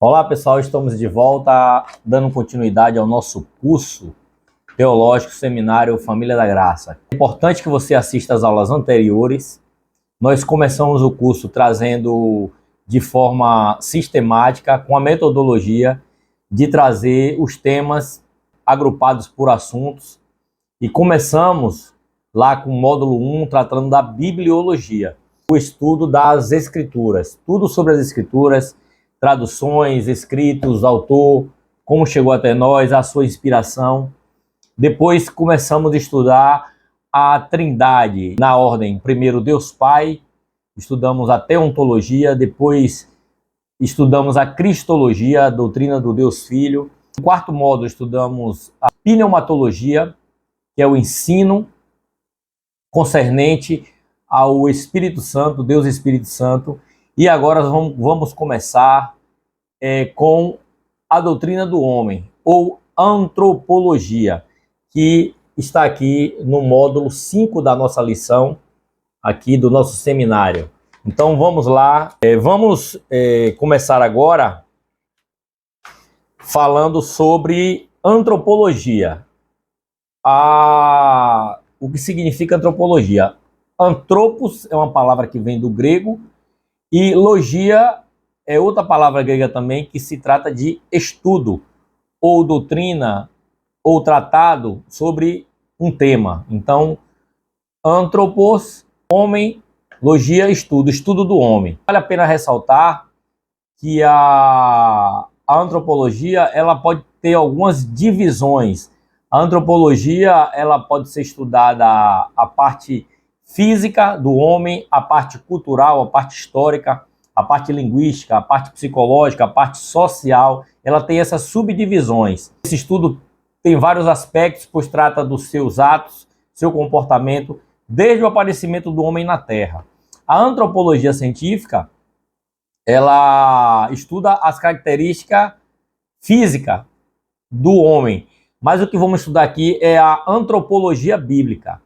Olá pessoal, estamos de volta dando continuidade ao nosso curso teológico seminário Família da Graça. É importante que você assista às aulas anteriores. Nós começamos o curso trazendo de forma sistemática, com a metodologia de trazer os temas agrupados por assuntos, e começamos lá com o módulo 1 tratando da bibliologia, o estudo das escrituras, tudo sobre as escrituras, traduções, escritos, autor, como chegou até nós, a sua inspiração. Depois começamos a estudar a Trindade na ordem. Primeiro Deus Pai, estudamos a teontologia, depois estudamos a cristologia, a doutrina do Deus Filho. No quarto módulo estudamos a pneumatologia, que é o ensino concernente ao Espírito Santo, Deus Espírito Santo. E agora vamos começar com a doutrina do homem, ou antropologia, que está aqui no módulo 5 da nossa lição, aqui do nosso seminário. Então vamos lá, vamos começar agora falando sobre antropologia. O que significa antropologia? Antropos é uma palavra que vem do grego, e logia é outra palavra grega também, que se trata de estudo, ou doutrina, ou tratado sobre um tema. Então, antropos, homem, logia, estudo do homem. Vale a pena ressaltar que a antropologia ela pode ter algumas divisões. A antropologia ela pode ser estudada a parte física do homem, a parte cultural, a parte histórica, a parte linguística, a parte psicológica, a parte social. Ela tem essas subdivisões. Esse estudo tem vários aspectos, pois trata dos seus atos, seu comportamento, desde o aparecimento do homem na Terra. A antropologia científica, ela estuda as características físicas do homem, mas o que vamos estudar aqui é a antropologia bíblica,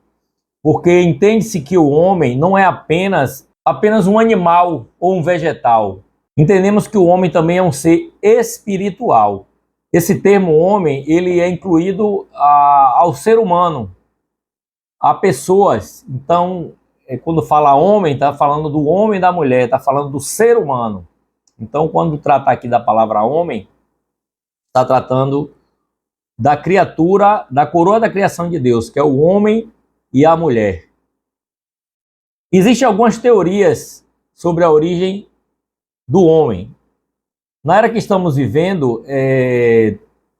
porque entende-se que o homem não é apenas um animal ou um vegetal. Entendemos que o homem também é um ser espiritual. Esse termo homem, ele é incluído ao ser humano, a pessoas. Então, quando fala homem, está falando do homem e da mulher, está falando do ser humano. Então, quando trata aqui da palavra homem, está tratando da criatura, da coroa da criação de Deus, que é o homem e a mulher. Existem algumas teorias sobre a origem do homem. Na era que estamos vivendo,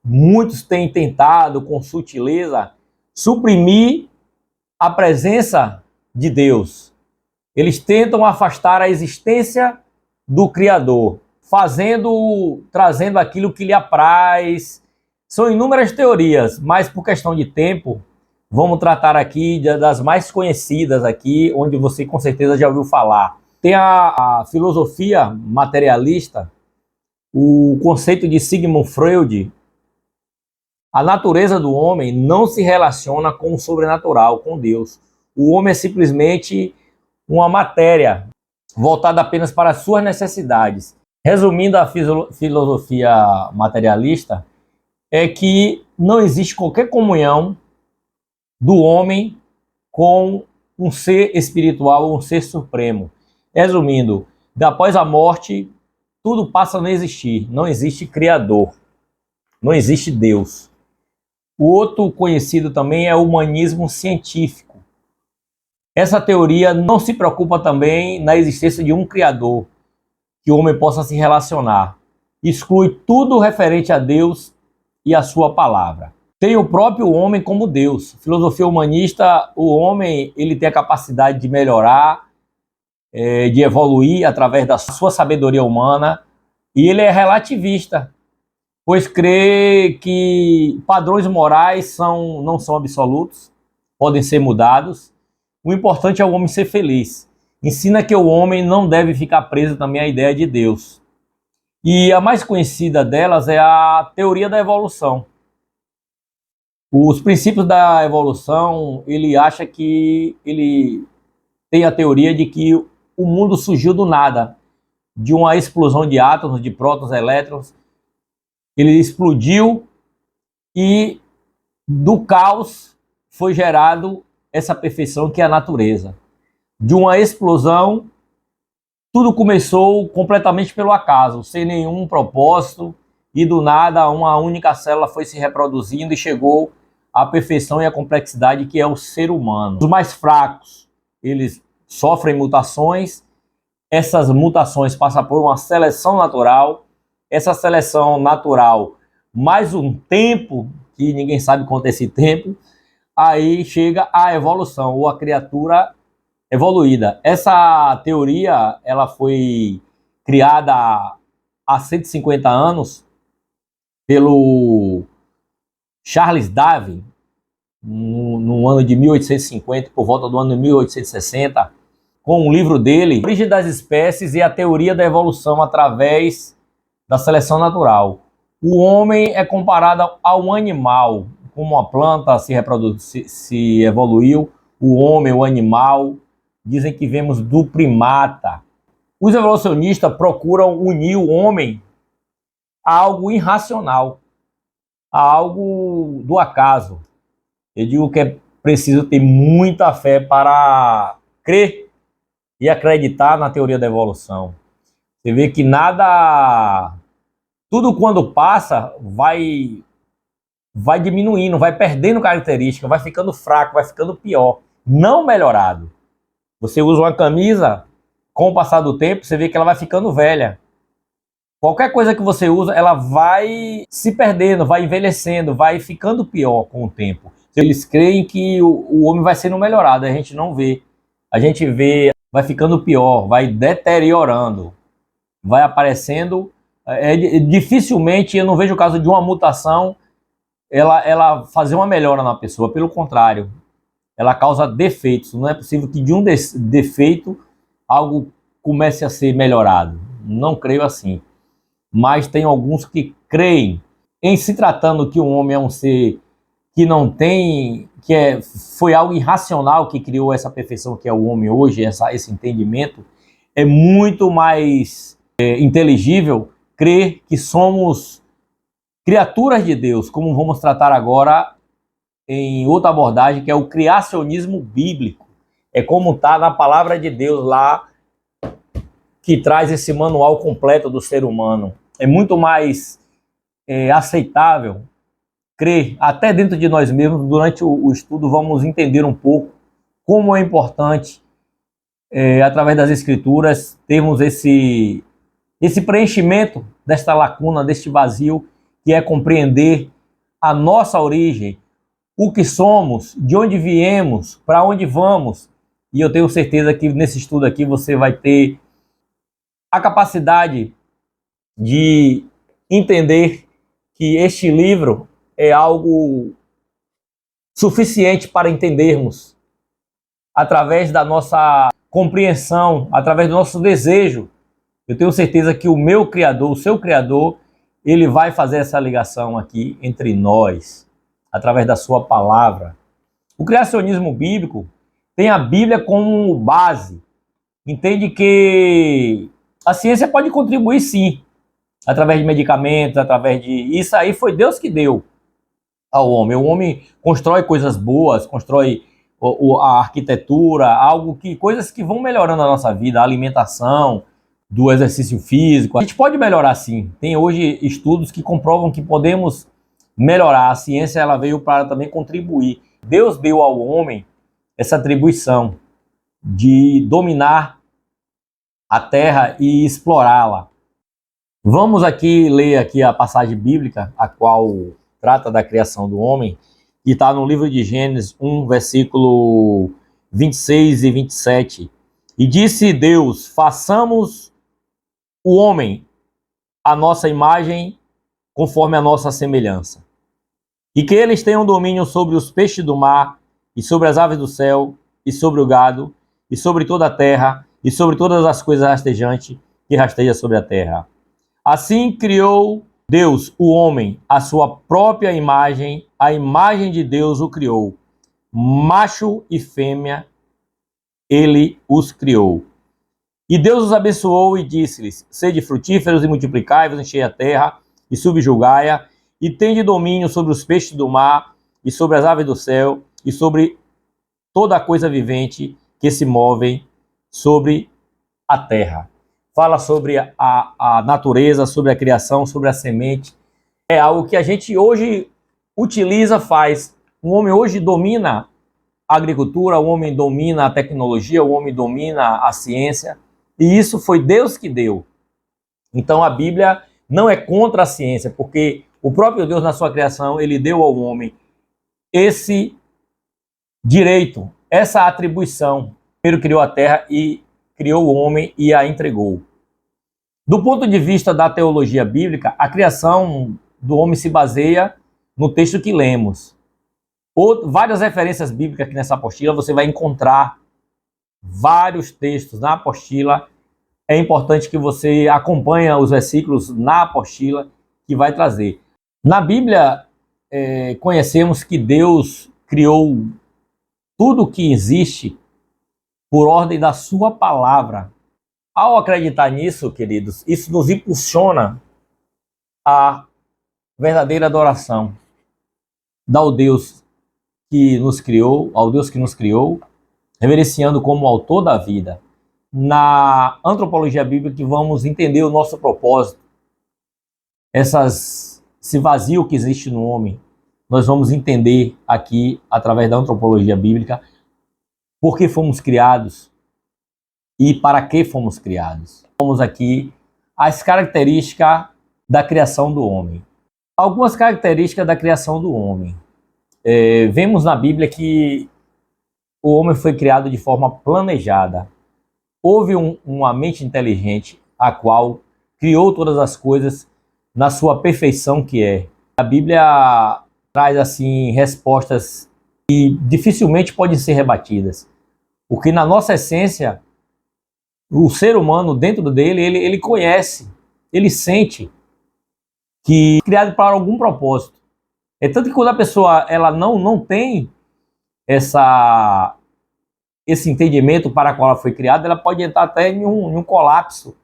muitos têm tentado, com sutileza, suprimir a presença de Deus. Eles tentam afastar a existência do Criador, trazendo aquilo que lhe apraz. São inúmeras teorias, mas por questão de tempo, vamos tratar aqui das mais conhecidas aqui, onde você com certeza já ouviu falar. Tem a filosofia materialista, o conceito de Sigmund Freud. A natureza do homem não se relaciona com o sobrenatural, com Deus. O homem é simplesmente uma matéria voltada apenas para as suas necessidades. Resumindo a filosofia materialista, é que não existe qualquer comunhão do homem com um ser espiritual, um ser supremo. Resumindo, após a morte, tudo passa a não existir. Não existe Criador. Não existe Deus. O outro conhecido também é o humanismo científico. Essa teoria não se preocupa também na existência de um Criador, que o homem possa se relacionar. Exclui tudo referente a Deus e a sua palavra. Tem o próprio homem como Deus. Filosofia humanista, o homem ele tem a capacidade de melhorar, de evoluir através da sua sabedoria humana, e ele é relativista, pois crê que padrões morais não são absolutos, podem ser mudados. O importante é o homem ser feliz. Ensina que o homem não deve ficar preso também à ideia de Deus. E a mais conhecida delas é a teoria da evolução. Os princípios da evolução, ele acha que ele tem a teoria de que o mundo surgiu do nada. de uma explosão de átomos, de prótons, elétrons. Ele explodiu e do caos foi gerado essa perfeição que é a natureza. De uma explosão, tudo começou completamente pelo acaso, sem nenhum propósito, e do nada uma única célula foi se reproduzindo e chegou à perfeição e à complexidade que é o ser humano. Os mais fracos, eles sofrem mutações, essas mutações passam por uma seleção natural, essa seleção natural, mais um tempo, que ninguém sabe quanto é esse tempo, aí chega a evolução, ou a criatura evoluída. Essa teoria, ela foi criada há 150 anos pelo Charles Darwin, no ano de 1850, por volta do ano de 1860, com um livro dele, Origem das Espécies e a Teoria da Evolução através da Seleção Natural. O homem é comparado ao animal, como a planta se evoluiu, o homem, o animal, dizem que vemos do primata. Os evolucionistas procuram unir o homem a algo irracional, a algo do acaso. Eu digo que é preciso ter muita fé para crer e acreditar na teoria da evolução. Você vê que nada, tudo quando passa vai diminuindo, vai perdendo característica, vai ficando fraco, vai ficando pior, não melhorado. Você usa uma camisa, com o passar do tempo, você vê que ela vai ficando velha. Qualquer coisa que você usa, ela vai se perdendo, vai envelhecendo, vai ficando pior com o tempo. Eles creem que o homem vai sendo melhorado, a gente não vê. A gente vê, vai ficando pior, vai deteriorando, vai aparecendo. Dificilmente eu não vejo o caso de uma mutação ela fazer uma melhora na pessoa, pelo contrário, ela causa defeitos. Não é possível que de um defeito algo comece a ser melhorado. Não creio assim. Mas tem alguns que creem, em se tratando que o homem é um ser que não tem, foi algo irracional que criou essa perfeição que é o homem hoje, esse entendimento, é muito mais inteligível crer que somos criaturas de Deus, como vamos tratar agora em outra abordagem, que é o criacionismo bíblico. É como está na palavra de Deus lá, que traz esse manual completo do ser humano. É muito mais aceitável crer, até dentro de nós mesmos. Durante o estudo vamos entender um pouco como é importante, através das escrituras, termos esse preenchimento desta lacuna, deste vazio, que é compreender a nossa origem, o que somos, de onde viemos, para onde vamos. E eu tenho certeza que nesse estudo aqui você vai ter a capacidade de entender que este livro é algo suficiente para entendermos, através da nossa compreensão, através do nosso desejo. Eu tenho certeza que o meu Criador, o seu Criador, ele vai fazer essa ligação aqui entre nós, através da sua palavra. O criacionismo bíblico tem a Bíblia como base. Entende que a ciência pode contribuir sim, através de medicamentos, através de... Isso aí foi Deus que deu ao homem. O homem constrói coisas boas, constrói a arquitetura, coisas que vão melhorando a nossa vida, a alimentação, do exercício físico. A gente pode melhorar sim. Tem hoje estudos que comprovam que podemos melhorar. A ciência ela veio para também contribuir. Deus deu ao homem essa atribuição de dominar a terra e explorá-la. Vamos aqui ler aqui a passagem bíblica, a qual trata da criação do homem, que está no livro de Gênesis 1, versículo 26 e 27. E disse Deus, façamos o homem a nossa imagem, conforme a nossa semelhança. E que eles tenham domínio sobre os peixes do mar, e sobre as aves do céu, e sobre o gado, e sobre toda a terra, e sobre todas as coisas rastejantes que rastejam sobre a terra. Assim criou Deus o homem, a sua própria imagem, a imagem de Deus o criou. Macho e fêmea, ele os criou. E Deus os abençoou e disse-lhes: sede frutíferos e multiplicai-vos, enchei a terra e subjugai-a, e tende domínio sobre os peixes do mar, e sobre as aves do céu, e sobre toda a coisa vivente que se movem sobre a terra. Fala sobre a natureza, sobre a criação, sobre a semente. É algo que a gente hoje utiliza, faz. O homem hoje domina a agricultura, o homem domina a tecnologia, o homem domina a ciência. E isso foi Deus que deu. Então a Bíblia não é contra a ciência, porque o próprio Deus, na sua criação, ele deu ao homem esse direito, essa atribuição. Primeiro criou a terra e criou o homem e a entregou. Do ponto de vista da teologia bíblica, a criação do homem se baseia no texto que lemos. Várias referências bíblicas aqui nessa apostila, você vai encontrar vários textos na apostila. É importante que você acompanhe os versículos na apostila que vai trazer. Na Bíblia, conhecemos que Deus criou tudo que existe por ordem da sua palavra. Ao acreditar nisso, queridos, isso nos impulsiona à verdadeira adoração ao Deus que nos criou, reverenciando como autor da vida. Na antropologia bíblica, vamos entender o nosso propósito, esse vazio que existe no homem. Nós vamos entender aqui, através da antropologia bíblica, por que fomos criados e para que fomos criados. Vamos aqui as características da criação do homem. Algumas características da criação do homem. Vemos na Bíblia que o homem foi criado de forma planejada. Houve uma mente inteligente, a qual criou todas as coisas na sua perfeição que é. A Bíblia traz assim respostas que dificilmente podem ser rebatidas. Porque na nossa essência, o ser humano, dentro dele, ele conhece, ele sente que é criado para algum propósito. É tanto que quando a pessoa ela não tem esse entendimento para qual ela foi criada, ela pode entrar até em um colapso,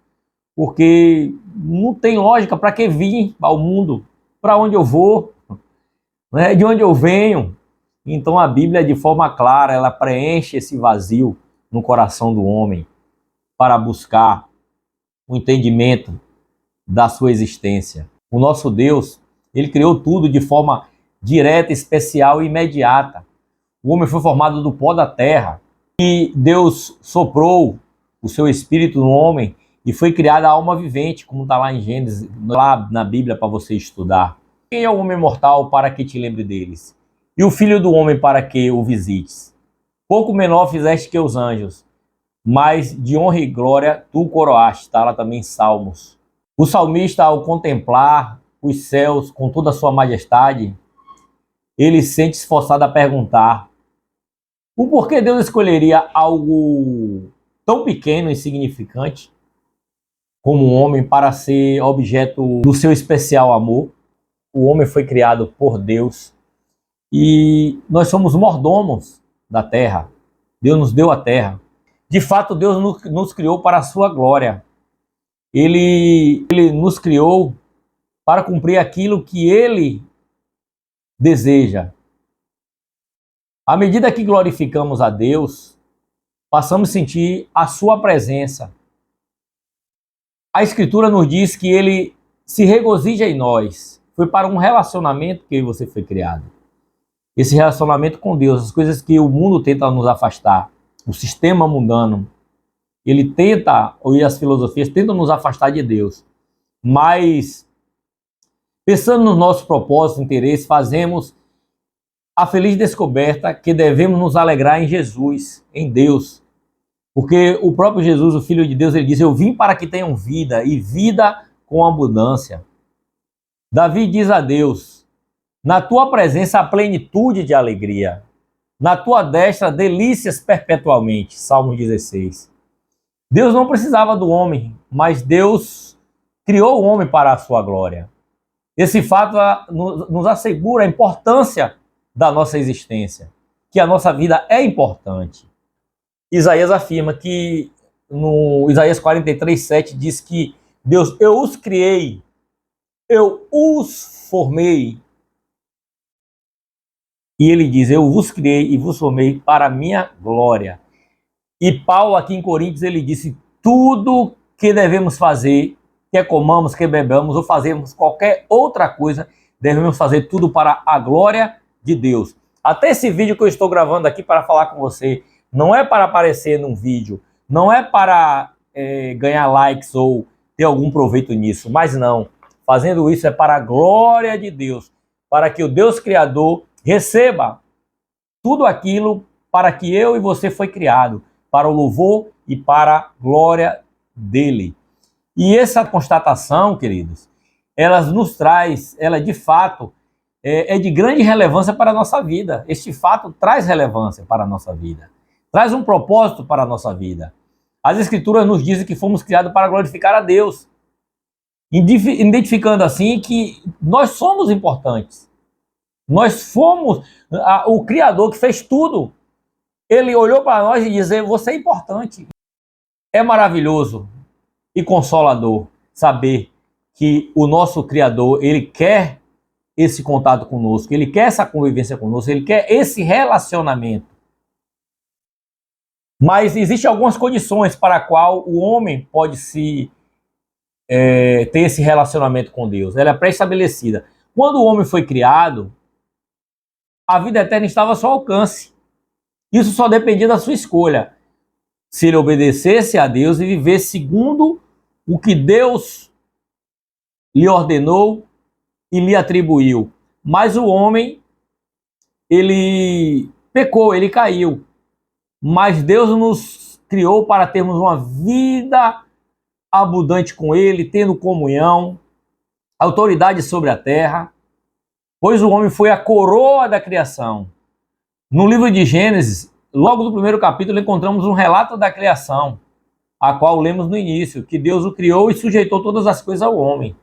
porque não tem lógica. Para que vim ao mundo, para onde eu vou, né? De onde eu venho. Então a Bíblia, de forma clara, ela preenche esse vazio no coração do homem para buscar o entendimento da sua existência. O nosso Deus, ele criou tudo de forma direta, especial e imediata. O homem foi formado do pó da terra e Deus soprou o seu espírito no homem e foi criada a alma vivente, como está lá em Gênesis, lá na Bíblia para você estudar. Quem é o homem mortal para que te lembre deles? E o filho do homem para que o visites? Pouco menor fizeste que os anjos, mas de honra e glória tu coroaste. Está lá também em Salmos. O salmista, ao contemplar os céus com toda a sua majestade, ele se sente esforçado a perguntar o porquê Deus escolheria algo tão pequeno e insignificante como um homem para ser objeto do seu especial amor. O homem foi criado por Deus e nós somos mordomos da terra. Deus nos deu a terra. De fato, Deus nos criou para a sua glória. Ele nos criou para cumprir aquilo que Ele deseja. À medida que glorificamos a Deus, passamos a sentir a sua presença. A Escritura nos diz que Ele se regozija em nós. Foi para um relacionamento que você foi criado. Esse relacionamento com Deus, as coisas que o mundo tenta nos afastar, o sistema mundano, ele tenta, ou as filosofias tentam nos afastar de Deus. Mas, pensando no nosso propósito, interesse, fazemos a feliz descoberta que devemos nos alegrar em Jesus, em Deus. Porque o próprio Jesus, o Filho de Deus, ele diz: eu vim para que tenham vida, e vida com abundância. Davi diz a Deus: na tua presença há plenitude de alegria, na tua destra delícias perpetuamente. Salmo 16. Deus não precisava do homem, mas Deus criou o homem para a sua glória. Esse fato nos assegura a importância da nossa existência, que a nossa vida é importante. Isaías afirma que no Isaías 43:7 diz que Deus, eu os criei, eu os formei. E ele diz, eu vos criei e vos formei para a minha glória. E Paulo aqui em Coríntios, ele disse, tudo que devemos fazer, quer comamos, quer bebamos, ou fazemos qualquer outra coisa, devemos fazer tudo para a glória de Deus. Até esse vídeo que eu estou gravando aqui para falar com você, não é para aparecer num vídeo, não é para ganhar likes ou ter algum proveito nisso, mas não. Fazendo isso é para a glória de Deus, para que o Deus Criador receba tudo aquilo para que eu e você foi criado, para o louvor e para a glória dele. E essa constatação, queridos, ela nos traz, ela de fato é de grande relevância para a nossa vida. Este fato traz relevância para a nossa vida, traz um propósito para a nossa vida. As Escrituras nos dizem que fomos criados para glorificar a Deus, identificando assim que nós somos importantes. Nós fomos o Criador que fez tudo. Ele olhou para nós e disse, você é importante. É maravilhoso e consolador saber que o nosso Criador, ele quer esse contato conosco, ele quer essa convivência conosco, ele quer esse relacionamento. Mas existem algumas condições para a qual o homem pode ter esse relacionamento com Deus. Ela é pré-estabelecida. Quando o homem foi criado, a vida eterna estava ao seu alcance. Isso só dependia da sua escolha. Se ele obedecesse a Deus e vivesse segundo o que Deus lhe ordenou e lhe atribuiu. Mas o homem, ele pecou, ele caiu. Mas Deus nos criou para termos uma vida abundante com ele, tendo comunhão, autoridade sobre a terra, pois o homem foi a coroa da criação. No livro de Gênesis, logo no primeiro capítulo, encontramos um relato da criação, a qual lemos no início, que Deus o criou e sujeitou todas as coisas ao homem.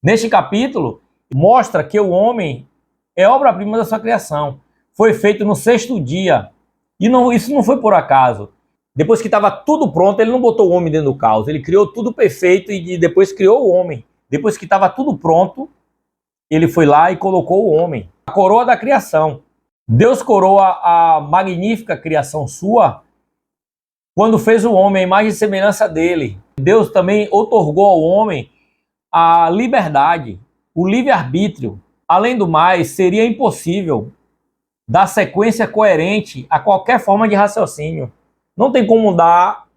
Neste capítulo, mostra que o homem é obra-prima da sua criação. Foi feito no sexto dia. E isso não foi por acaso. Depois que estava tudo pronto, ele não botou o homem dentro do caos. Ele criou tudo perfeito e depois criou o homem. Depois que estava tudo pronto, ele foi lá e colocou o homem. A coroa da criação. Deus coroa a magnífica criação sua quando fez o homem, a imagem e semelhança dele. Deus também outorgou ao homem a liberdade, o livre-arbítrio. Além do mais, seria impossível dar sequência coerente a qualquer forma de raciocínio. Não tem como dar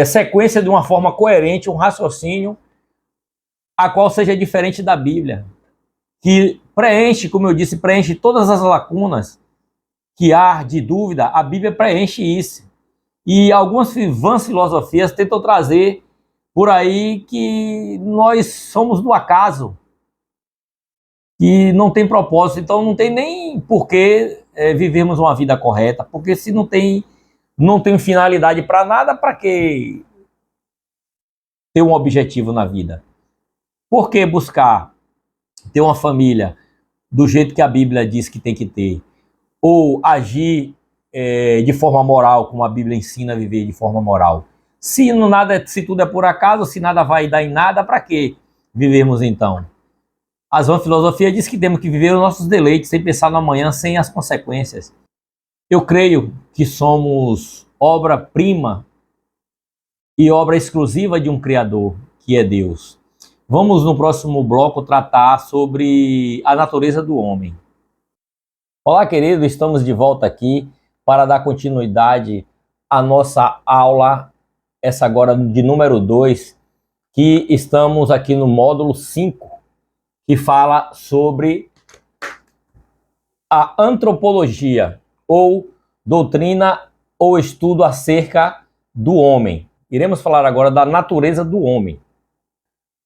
sequência de uma forma coerente, um raciocínio a qual seja diferente da Bíblia, que preenche, como eu disse, preenche todas as lacunas que há de dúvida. A Bíblia preenche isso. E algumas vãs filosofias tentam trazer por aí que nós somos do acaso, que não tem propósito, então não tem nem por que vivermos uma vida correta, porque se não tem finalidade para nada, para que ter um objetivo na vida? Por que buscar ter uma família do jeito que a Bíblia diz que tem que ter? Ou agir de forma moral, como a Bíblia ensina a viver de forma moral? Se tudo é por acaso, se nada vai dar em nada, para que vivemos então? A vã filosofia diz que temos que viver os nossos deleites sem pensar no amanhã, sem as consequências. Eu creio que somos obra-prima e obra exclusiva de um Criador, que é Deus. Vamos no próximo bloco tratar sobre a natureza do homem. Olá, querido, estamos de volta aqui para dar continuidade à nossa aula, essa agora de número 2, que estamos aqui no módulo 5, que fala sobre a antropologia, ou doutrina ou estudo acerca do homem. Iremos falar agora da natureza do homem.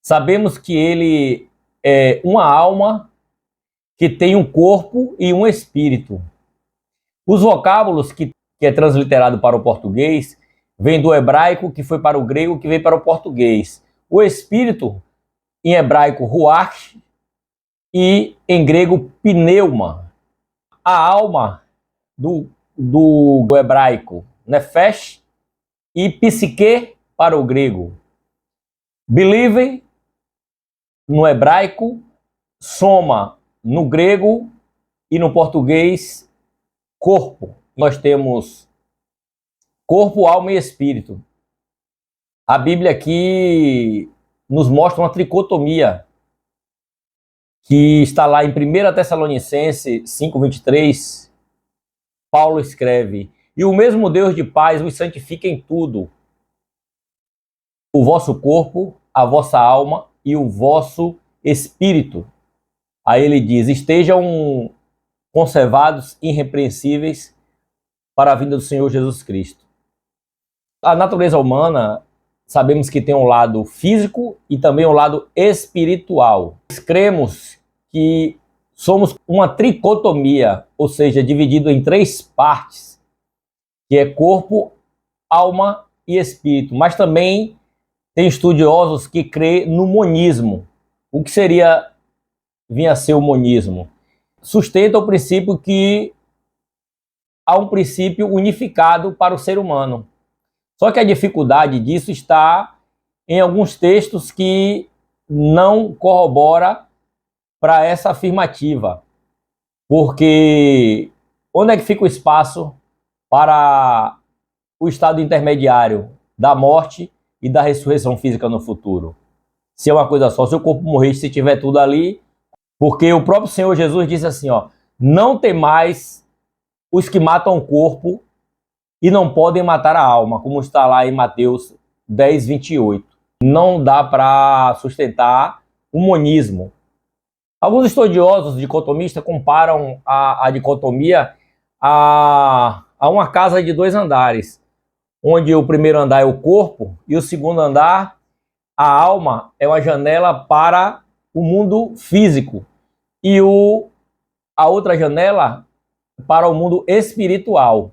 Sabemos que ele é uma alma que tem um corpo e um espírito. Os vocábulos que é transliterado para o português vem do hebraico, que foi para o grego, que veio para o português. O espírito, em hebraico, ruach, e em grego, pneuma. A alma do hebraico, nefesh, e psique para o grego. Believe no hebraico, soma no grego e no português corpo. Nós temos corpo, alma e espírito. A Bíblia aqui nos mostra uma tricotomia que está lá em 1 Tessalonicenses 5:23. Paulo escreve: e o mesmo Deus de paz os santifica em tudo, o vosso corpo, a vossa alma e o vosso espírito. Aí ele diz: estejam conservados irrepreensíveis para a vinda do Senhor Jesus Cristo. A natureza humana, sabemos que tem um lado físico e também um lado espiritual. Cremos que somos uma tricotomia, ou seja, dividido em 3 partes, que é corpo, alma e espírito. Mas também tem estudiosos que creem no monismo. O que vinha a ser o monismo? Sustenta o princípio que há um princípio unificado para o ser humano. Só que a dificuldade disso está em alguns textos que não corrobora para essa afirmativa. Porque onde é que fica o espaço para o estado intermediário da morte e da ressurreição física no futuro? Se é uma coisa só, se o corpo morrer, se tiver tudo ali, porque o próprio Senhor Jesus disse assim, ó: não temais os que matam o corpo e não podem matar a alma, como está lá em Mateus 10:28. Não dá para sustentar o monismo. Alguns estudiosos dicotomistas comparam a dicotomia a uma casa de 2 andares, onde o primeiro andar é o corpo e o segundo andar, a alma, é uma janela para o mundo físico e a outra janela para o mundo espiritual.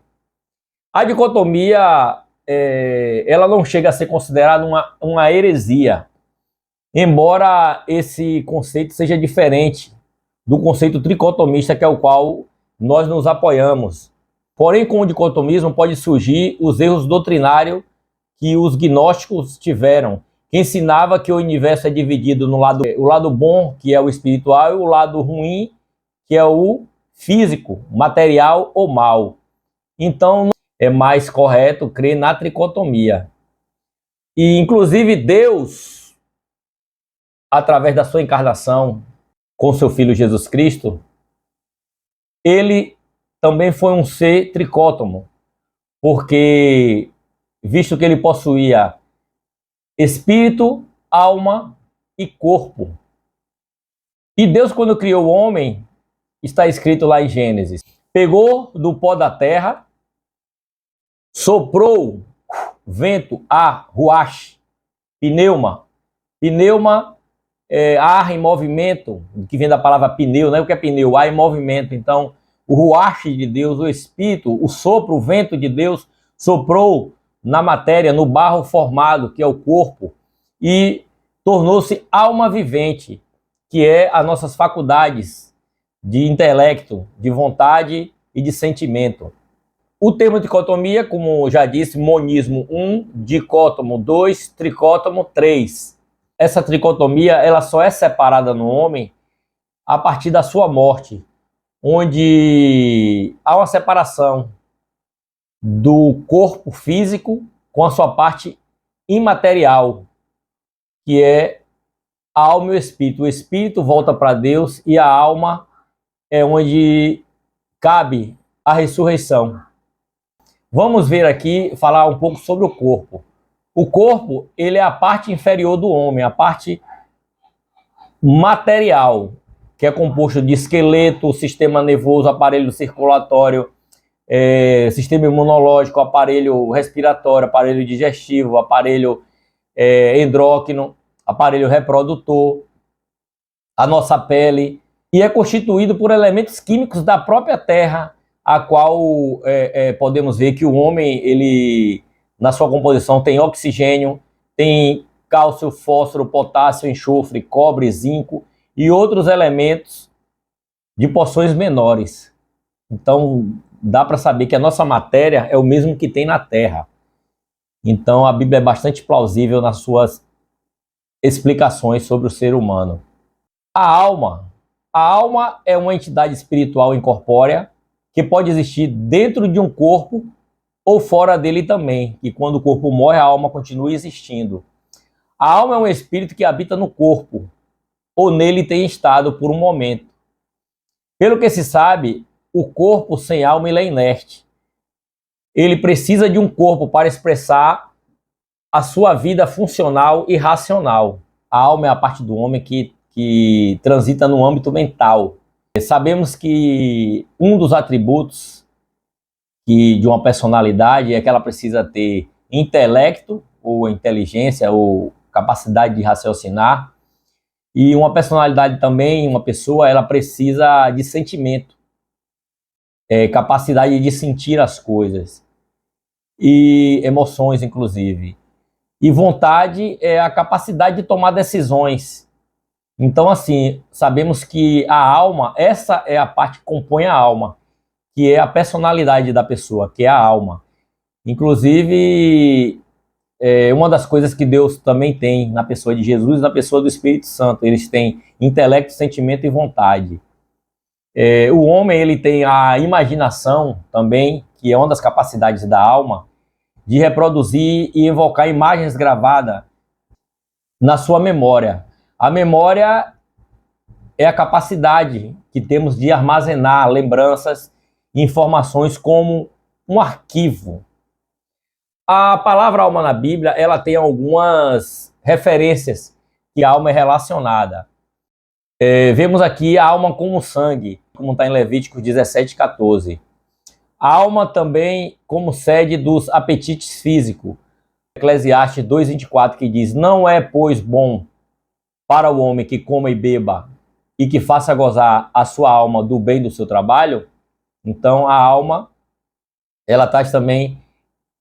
A dicotomia, ela não chega a ser considerada uma heresia, embora esse conceito seja diferente do conceito tricotomista, que é o qual nós nos apoiamos. Porém, com o dicotomismo pode surgir os erros doutrinários que os gnósticos tiveram, que ensinava que o universo é dividido no o lado bom, que é o espiritual, e o lado ruim, que é o físico, material ou mal. Então, é mais correto crer na tricotomia. E, inclusive, Deus, através da sua encarnação com seu Filho Jesus Cristo, ele também foi um ser tricótomo, porque, visto que ele possuía espírito, alma e corpo. E Deus, quando criou o homem, está escrito lá em Gênesis, pegou do pó da terra, soprou vento, ar, ruach, pneuma. Pneuma é ar em movimento, que vem da palavra pneu, né? O que é pneu? Ar em movimento. Então, o ruach de Deus, o espírito, o sopro, o vento de Deus soprou na matéria, no barro formado, que é o corpo, e tornou-se alma vivente, que é as nossas faculdades de intelecto, de vontade e de sentimento. O termo dicotomia, como já disse, monismo 1, dicótomo 2, tricótomo 3. Essa tricotomia, ela só é separada no homem a partir da sua morte, onde há uma separação do corpo físico com a sua parte imaterial, que é a alma e o espírito. O espírito volta para Deus e a alma é onde cabe a ressurreição. Vamos ver aqui, falar um pouco sobre o corpo. O corpo, ele é a parte inferior do homem, a parte material, que é composto de esqueleto, sistema nervoso, aparelho circulatório, sistema imunológico, aparelho respiratório, aparelho digestivo, aparelho endócrino, aparelho reprodutor, a nossa pele, e é constituído por elementos químicos da própria terra, a qual podemos ver que o homem, ele, na sua composição, tem oxigênio, tem cálcio, fósforo, potássio, enxofre, cobre, zinco e outros elementos de porções menores. Então, dá para saber que a nossa matéria é o mesmo que tem na Terra. Então a Bíblia é bastante plausível nas suas explicações sobre o ser humano. A alma é uma entidade espiritual incorpórea que pode existir dentro de um corpo ou fora dele também, e quando o corpo morre, a alma continua existindo. A alma é um espírito que habita no corpo, ou nele tem estado por um momento. Pelo que se sabe, o corpo sem alma ele é inerte. Ele precisa de um corpo para expressar a sua vida funcional e racional. A alma é a parte do homem que transita no âmbito mental. Sabemos que um dos atributos de uma personalidade é que ela precisa ter intelecto, ou inteligência, ou capacidade de raciocinar. E uma personalidade também, uma pessoa, ela precisa de sentimento, capacidade de sentir as coisas e emoções, inclusive. E vontade é a capacidade de tomar decisões. Então, assim, sabemos que a alma, essa é a parte que compõe a alma, que é a personalidade da pessoa, que é a alma. Inclusive, uma das coisas que Deus também tem na pessoa de Jesus e na pessoa do Espírito Santo. Eles têm intelecto, sentimento e vontade. O homem ele tem a imaginação também, que é uma das capacidades da alma, de reproduzir e evocar imagens gravadas na sua memória. A memória é a capacidade que temos de armazenar lembranças e informações como um arquivo. A palavra alma na Bíblia, ela tem algumas referências que a alma é relacionada. Vemos aqui a alma como sangue, como está em Levítico 17:14. A alma também como sede dos apetites físicos. Eclesiastes 2:24, que diz: não é, pois, bom para o homem que coma e beba e que faça gozar a sua alma do bem do seu trabalho. Então a alma, ela traz também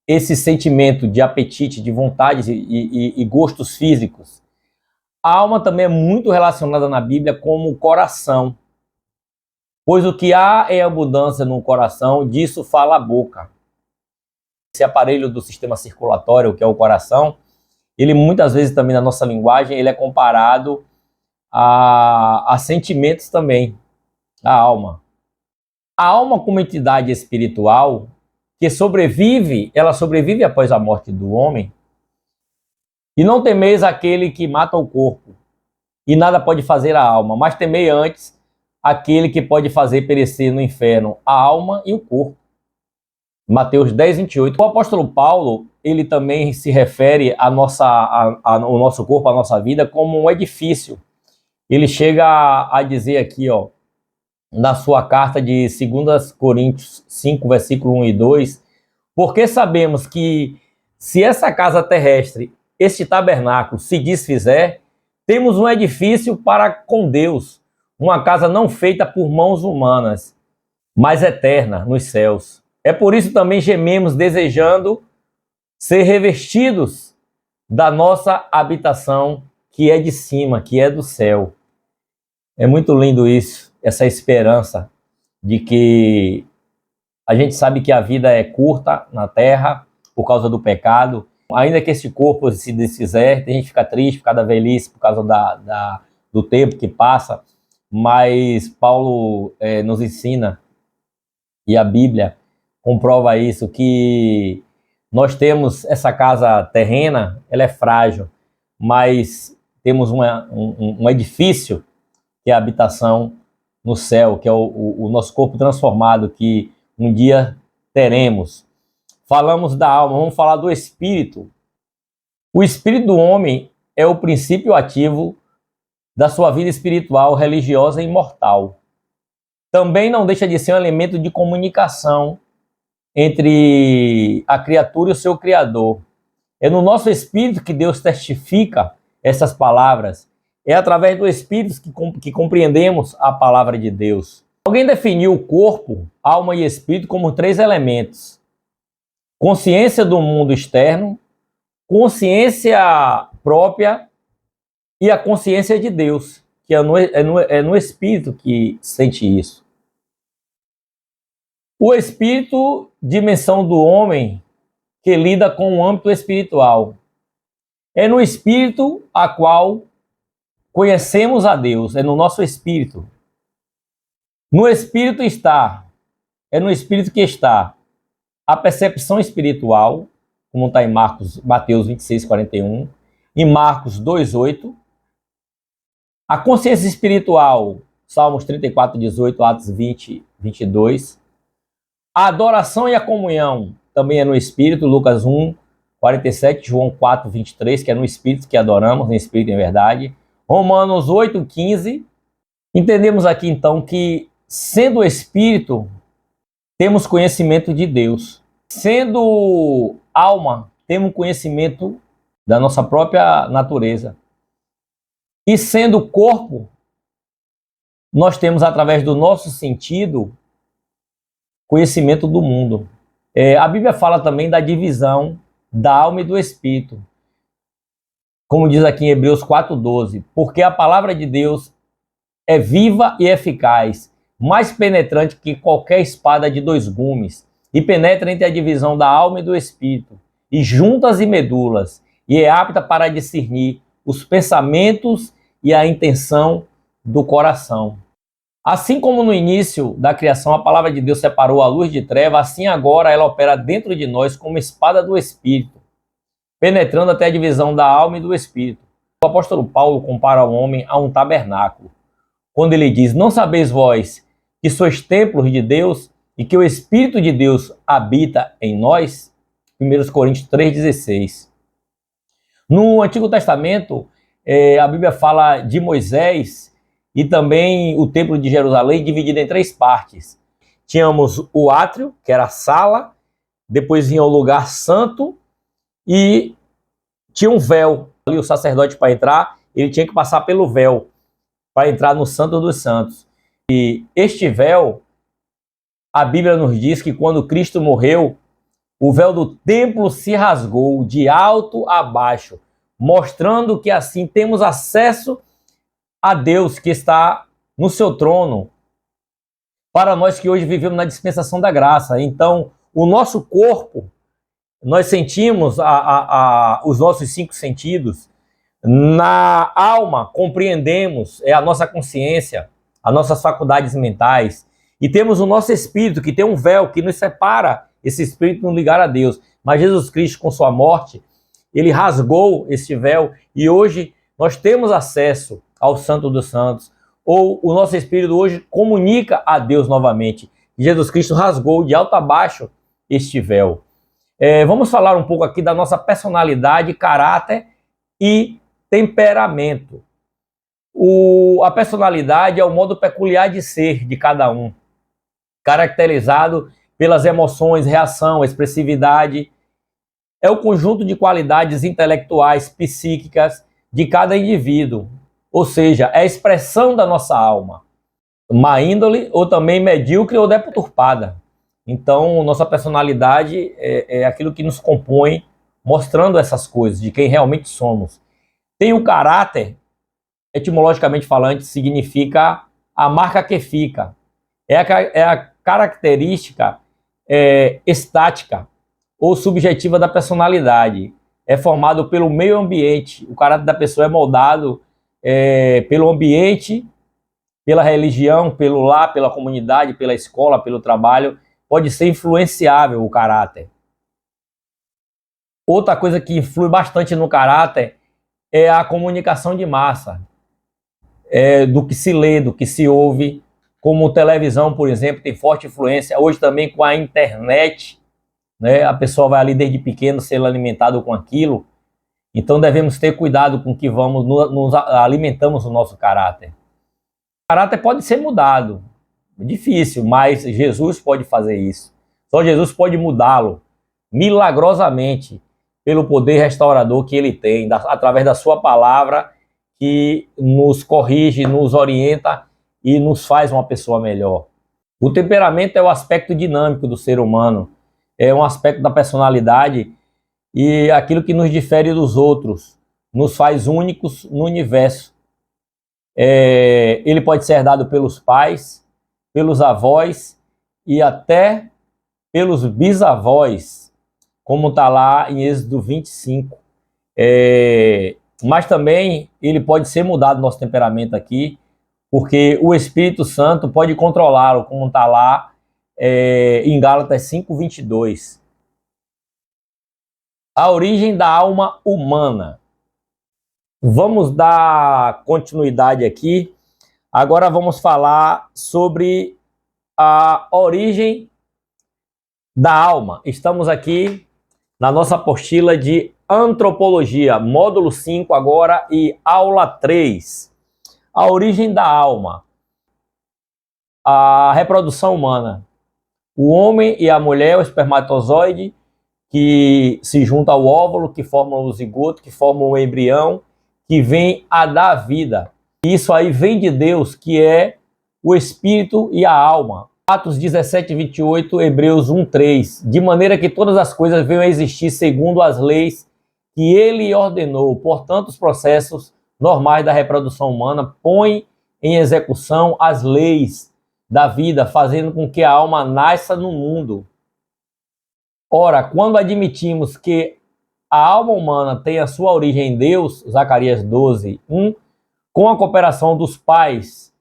esse sentimento de apetite, de vontades e gostos físicos. A alma também é muito relacionada na Bíblia como o coração, pois o que há em abundância no coração, disso fala a boca. Esse aparelho do sistema circulatório, que é o coração, ele muitas vezes também na nossa linguagem, ele é comparado a sentimentos também, a alma. A alma como entidade espiritual que sobrevive, ela sobrevive após a morte do homem. E não temeis aquele que mata o corpo, e nada pode fazer a alma, mas temei antes aquele que pode fazer perecer no inferno a alma e o corpo. Mateus 10:28. O apóstolo Paulo, ele também se refere ao nosso corpo, à nossa vida, como um edifício. Ele chega a dizer aqui, na sua carta de 2 Coríntios 5, versículo 1 e 2, porque sabemos que se essa casa terrestre, este tabernáculo, se desfizer, temos um edifício para com Deus, uma casa não feita por mãos humanas, mas eterna nos céus. É por isso também gememos, desejando ser revestidos da nossa habitação, que é de cima, que é do céu. É muito lindo isso, essa esperança de que a gente sabe que a vida é curta na terra por causa do pecado. Ainda que esse corpo se desfizer, tem gente que fica triste por causa da velhice, por causa do tempo que passa, mas Paulo nos ensina, e a Bíblia comprova isso, que nós temos essa casa terrena, ela é frágil, mas temos um edifício que é a habitação no céu, que é o nosso corpo transformado, que um dia teremos. Falamos da alma, vamos falar do espírito. O espírito do homem é o princípio ativo da sua vida espiritual, religiosa e mortal. Também não deixa de ser um elemento de comunicação entre a criatura e o seu Criador. É no nosso espírito que Deus testifica essas palavras. É através do espírito que compreendemos a palavra de Deus. Alguém definiu o corpo, alma e espírito como 3 elementos: consciência do mundo externo, consciência própria e a consciência de Deus, que é no espírito que sente isso. O espírito, dimensão do homem que lida com o âmbito espiritual. É no espírito a qual conhecemos a Deus, é no nosso espírito. No espírito é no espírito que está a percepção espiritual, como está em Mateus 26, 41, em Marcos 2, 8. A consciência espiritual, Salmos 34, 18, Atos 20, 22. A adoração e a comunhão também é no Espírito, Lucas 1, 47, João 4, 23, que é no Espírito que adoramos, no Espírito em verdade. Romanos 8, 15. Entendemos aqui então que, sendo Espírito, temos conhecimento de Deus. Sendo alma, temos conhecimento da nossa própria natureza. E sendo corpo, nós temos, através do nosso sentido, conhecimento do mundo. A Bíblia fala também da divisão da alma e do espírito. Como diz aqui em Hebreus 4:12, porque a palavra de Deus é viva e eficaz, mais penetrante que qualquer espada de 2 gumes, e penetra entre a divisão da alma e do espírito, e juntas e medulas, e é apta para discernir os pensamentos e a intenção do coração. Assim como no início da criação a palavra de Deus separou a luz de treva, assim agora ela opera dentro de nós como espada do Espírito, penetrando até a divisão da alma e do Espírito. O apóstolo Paulo compara o homem a um tabernáculo, quando ele diz: não sabeis vós que sois templos de Deus e que o Espírito de Deus habita em nós? 1 Coríntios 3,16. No Antigo Testamento, a Bíblia fala de Moisés e também o Templo de Jerusalém dividido em 3 partes. Tínhamos o átrio, que era a sala, depois vinha o lugar santo e tinha um véu. Ali o sacerdote, para entrar, ele tinha que passar pelo véu para entrar no Santo dos Santos. E este véu, a Bíblia nos diz que quando Cristo morreu, o véu do templo se rasgou de alto a baixo, mostrando que assim temos acesso a Deus que está no seu trono, para nós que hoje vivemos na dispensação da graça. Então, o nosso corpo, nós sentimos os nossos 5 sentidos. Na alma, compreendemos, é a nossa consciência, as nossas faculdades mentais. E temos o nosso espírito, que tem um véu que nos separa, esse espírito não ligar a Deus. Mas Jesus Cristo, com sua morte, ele rasgou esse véu e hoje nós temos acesso ao Santo dos Santos, ou o nosso espírito hoje comunica a Deus novamente. Jesus Cristo rasgou de alto a baixo este véu. Vamos falar um pouco aqui da nossa personalidade, caráter e temperamento. A personalidade é o modo peculiar de ser de cada um, caracterizado pelas emoções, reação, expressividade. É o conjunto de qualidades intelectuais, psíquicas de cada indivíduo. Ou seja, é a expressão da nossa alma, má índole ou também medíocre ou deturpada. Então, nossa personalidade é aquilo que nos compõe, mostrando essas coisas, de quem realmente somos. Tem o caráter, etimologicamente falando, significa a marca que fica. É a característica estática ou subjetiva da personalidade. É formado pelo meio ambiente. O caráter da pessoa é moldado pelo ambiente, pela religião, pelo lar, pela comunidade, pela escola, pelo trabalho. Pode ser influenciável o caráter. Outra coisa que influi bastante no caráter é a comunicação de massa, do que se lê, do que se ouve, como televisão, por exemplo, tem forte influência. Hoje também com a internet, né, a pessoa vai ali desde pequeno sendo alimentado com aquilo. Então devemos ter cuidado com que nos alimentamos o nosso caráter. O caráter pode ser mudado, é difícil, mas Jesus pode fazer isso. Só Jesus pode mudá-lo milagrosamente pelo poder restaurador que ele tem, através da sua palavra, que nos corrige, nos orienta e nos faz uma pessoa melhor. O temperamento é o aspecto dinâmico do ser humano, é um aspecto da personalidade e aquilo que nos difere dos outros, nos faz únicos no universo. Ele pode ser herdado pelos pais, pelos avós e até pelos bisavós, como está lá em Êxodo 25. Mas também ele pode ser mudado, nosso temperamento aqui, porque o Espírito Santo pode controlá-lo, como está lá em Gálatas 5:22. A origem da alma humana. Vamos dar continuidade aqui. Agora vamos falar sobre a origem da alma. Estamos aqui na nossa apostila de Antropologia, módulo 5 agora e aula 3. A origem da alma. A reprodução humana. O homem e a mulher, o espermatozoide, que se junta ao óvulo, que formam o zigoto, que formam o embrião, que vem a dar vida. Isso aí vem de Deus, que é o espírito e a alma. Atos 17:28, Hebreus 1:3. De maneira que todas as coisas venham a existir segundo as leis que ele ordenou. Portanto, os processos normais da reprodução humana põem em execução as leis da vida, fazendo com que a alma nasça no mundo. Ora, quando admitimos que a alma humana tem a sua origem em Deus, Zacarias 12:1, com a cooperação dos pais,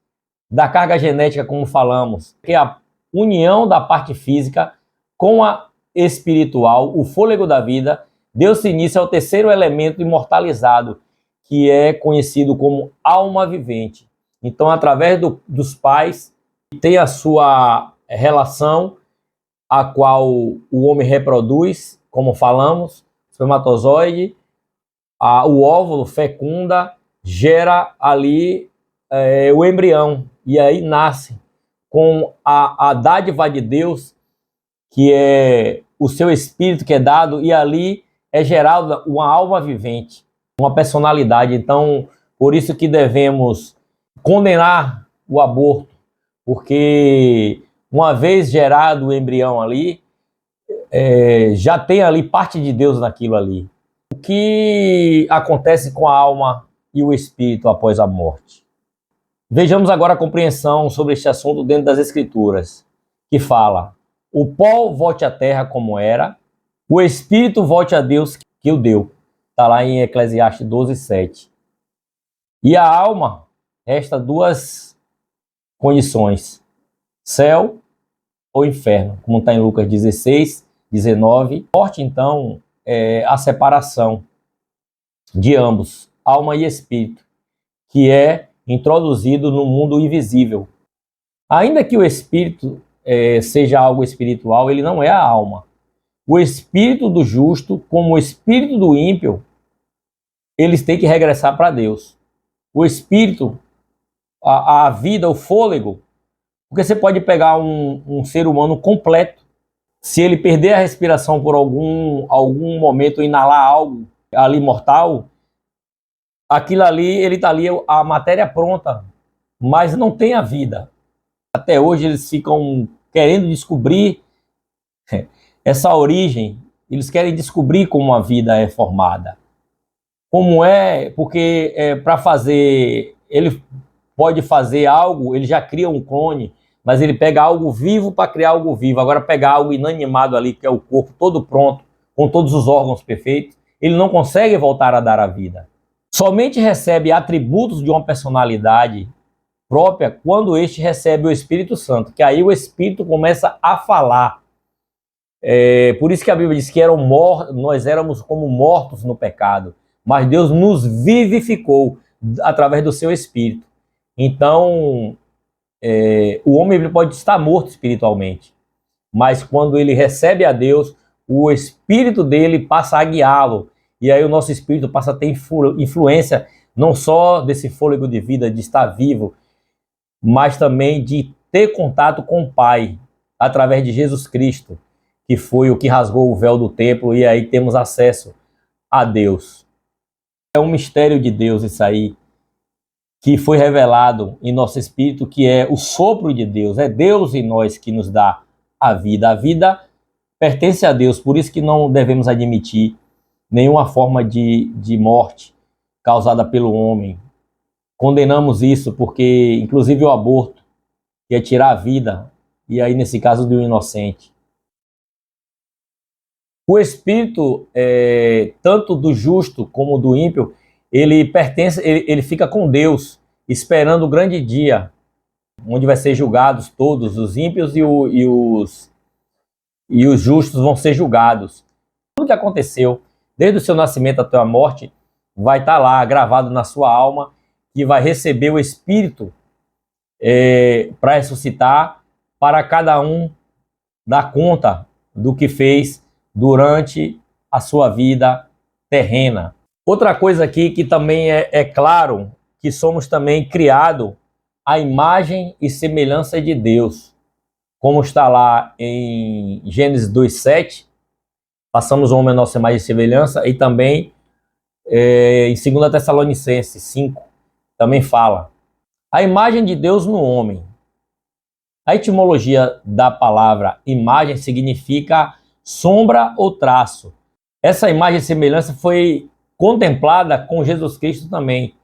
da carga genética, como falamos, que é a união da parte física com a espiritual, o fôlego da vida, deu-se início ao terceiro elemento imortalizado, que é conhecido como alma vivente. Então, através dos pais, tem a sua relação, a qual o homem reproduz, como falamos, espermatozoide, o óvulo fecunda, gera ali o embrião, e aí nasce com a dádiva de Deus, que é o seu espírito que é dado, e ali é gerada uma alma vivente, uma personalidade. Então, por isso que devemos condenar o aborto, porque uma vez gerado o embrião ali, já tem ali parte de Deus naquilo ali. O que acontece com a alma e o espírito após a morte? Vejamos agora a compreensão sobre este assunto dentro das Escrituras, que fala: o pó volte à terra como era, o espírito volte a Deus que o deu. Está lá em Eclesiastes 12:7. E a alma resta duas condições: céu ou inferno, como está em Lucas 16:19. Morte, então, é a separação de ambos, alma e espírito, que é introduzido no mundo invisível. Ainda que o espírito seja algo espiritual, ele não é a alma. O espírito do justo, como o espírito do ímpio, eles têm que regressar para Deus. O espírito, a vida, o fôlego, porque você pode pegar um ser humano completo, se ele perder a respiração por algum momento, inalar algo ali mortal, aquilo ali, ele está ali, a matéria pronta, mas não tem a vida. Até hoje eles ficam querendo descobrir essa origem, eles querem descobrir como a vida é formada. Como é, porque para fazer, ele pode fazer algo, ele já cria um clone, mas ele pega algo vivo para criar algo vivo. Agora pegar algo inanimado ali, que é o corpo todo pronto, com todos os órgãos perfeitos, ele não consegue voltar a dar a vida. Somente recebe atributos de uma personalidade própria quando este recebe o Espírito Santo, que aí o Espírito começa a falar. Por isso que a Bíblia diz que nós éramos como mortos no pecado, mas Deus nos vivificou através do seu Espírito. Então, o homem pode estar morto espiritualmente, mas quando ele recebe a Deus, o Espírito dele passa a guiá-lo, e aí o nosso Espírito passa a ter influência não só desse fôlego de vida, de estar vivo, mas também de ter contato com o Pai, através de Jesus Cristo, que foi o que rasgou o véu do templo, e aí temos acesso a Deus. É um mistério de Deus isso aí, que foi revelado em nosso espírito, que é o sopro de Deus. É Deus em nós que nos dá a vida. A vida pertence a Deus, por isso que não devemos admitir nenhuma forma de morte causada pelo homem. Condenamos isso porque, inclusive, o aborto, que é tirar a vida, e aí nesse caso de um inocente. O espírito, tanto do justo como do ímpio, ele pertence, ele fica com Deus, esperando o grande dia, onde vai ser julgados todos, os ímpios e os justos vão ser julgados. Tudo que aconteceu, desde o seu nascimento até a morte, vai estar lá gravado na sua alma, que vai receber o Espírito para ressuscitar, para cada um dar conta do que fez durante a sua vida terrena. Outra coisa aqui que também é claro, que somos também criados à imagem e semelhança de Deus. Como está lá em Gênesis 2:7, passamos o homem à nossa imagem e semelhança, e também em 2 Tessalonicenses 5, também fala. A imagem de Deus no homem. A etimologia da palavra imagem significa sombra ou traço. Essa imagem e semelhança foi contemplada com Jesus Cristo também,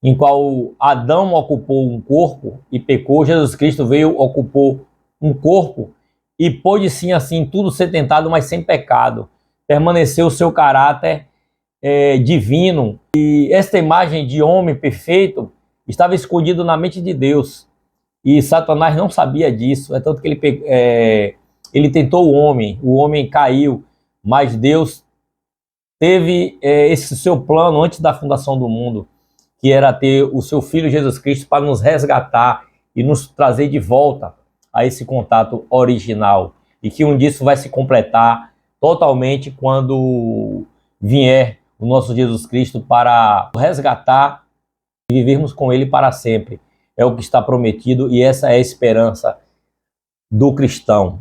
em qual Adão ocupou um corpo e pecou, Jesus Cristo veio, ocupou um corpo e pôde sim assim tudo ser tentado, mas sem pecado. Permaneceu o seu caráter divino, e esta imagem de homem perfeito estava escondido na mente de Deus, e Satanás não sabia disso. É tanto que ele tentou o homem caiu, mas Deus teve esse seu plano antes da fundação do mundo, que era ter o seu Filho Jesus Cristo para nos resgatar e nos trazer de volta a esse contato original, e que um dia isso vai se completar totalmente quando vier o nosso Jesus Cristo para resgatar e vivermos com Ele para sempre. É o que está prometido, e essa é a esperança do cristão.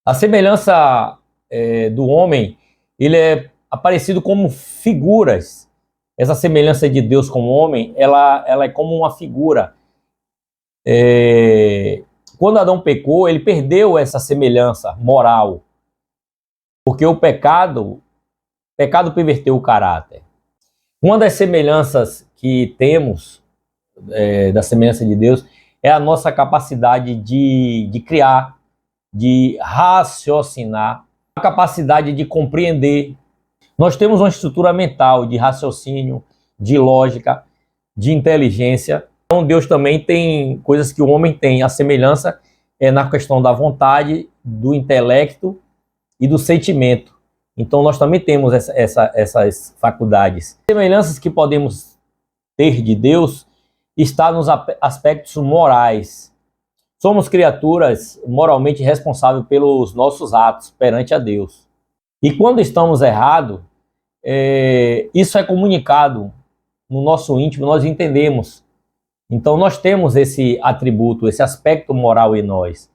A semelhança do homem, ele é aparecido como figuras. Essa semelhança de Deus com o homem, ela é como uma figura. Quando Adão pecou, ele perdeu essa semelhança moral, porque o pecado perverteu o caráter. Uma das semelhanças que temos da semelhança de Deus é a nossa capacidade de criar, de raciocinar, a capacidade de compreender. Nós temos uma estrutura mental de raciocínio, de lógica, de inteligência. Então Deus também tem coisas que o homem tem. A semelhança é na questão da vontade, do intelecto e do sentimento. Então nós também temos essas faculdades. As semelhanças que podemos ter de Deus está nos aspectos morais. Somos criaturas moralmente responsáveis pelos nossos atos perante a Deus. E quando estamos errados, isso é comunicado no nosso íntimo, nós entendemos. Então nós temos esse atributo, esse aspecto moral em nós.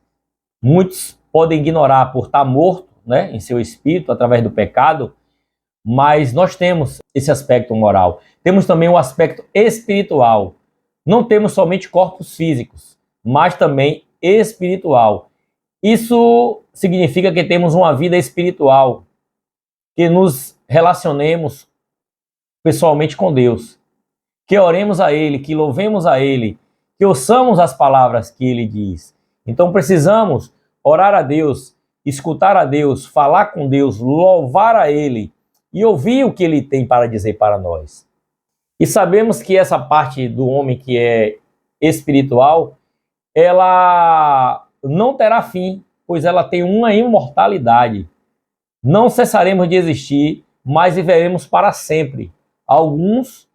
Muitos podem ignorar por estar morto, né, em seu espírito, através do pecado, mas nós temos esse aspecto moral. Temos também o aspecto espiritual. Não temos somente corpos físicos, mas também espiritual. Isso significa que temos uma vida espiritual, que nos relacionemos pessoalmente com Deus, que oremos a Ele, que louvemos a Ele, que ouçamos as palavras que Ele diz. Então precisamos orar a Deus, escutar a Deus, falar com Deus, louvar a Ele e ouvir o que Ele tem para dizer para nós. E sabemos que essa parte do homem que é espiritual, ela não terá fim, pois ela tem uma imortalidade. Não cessaremos de existir, mas viveremos para sempre. Alguns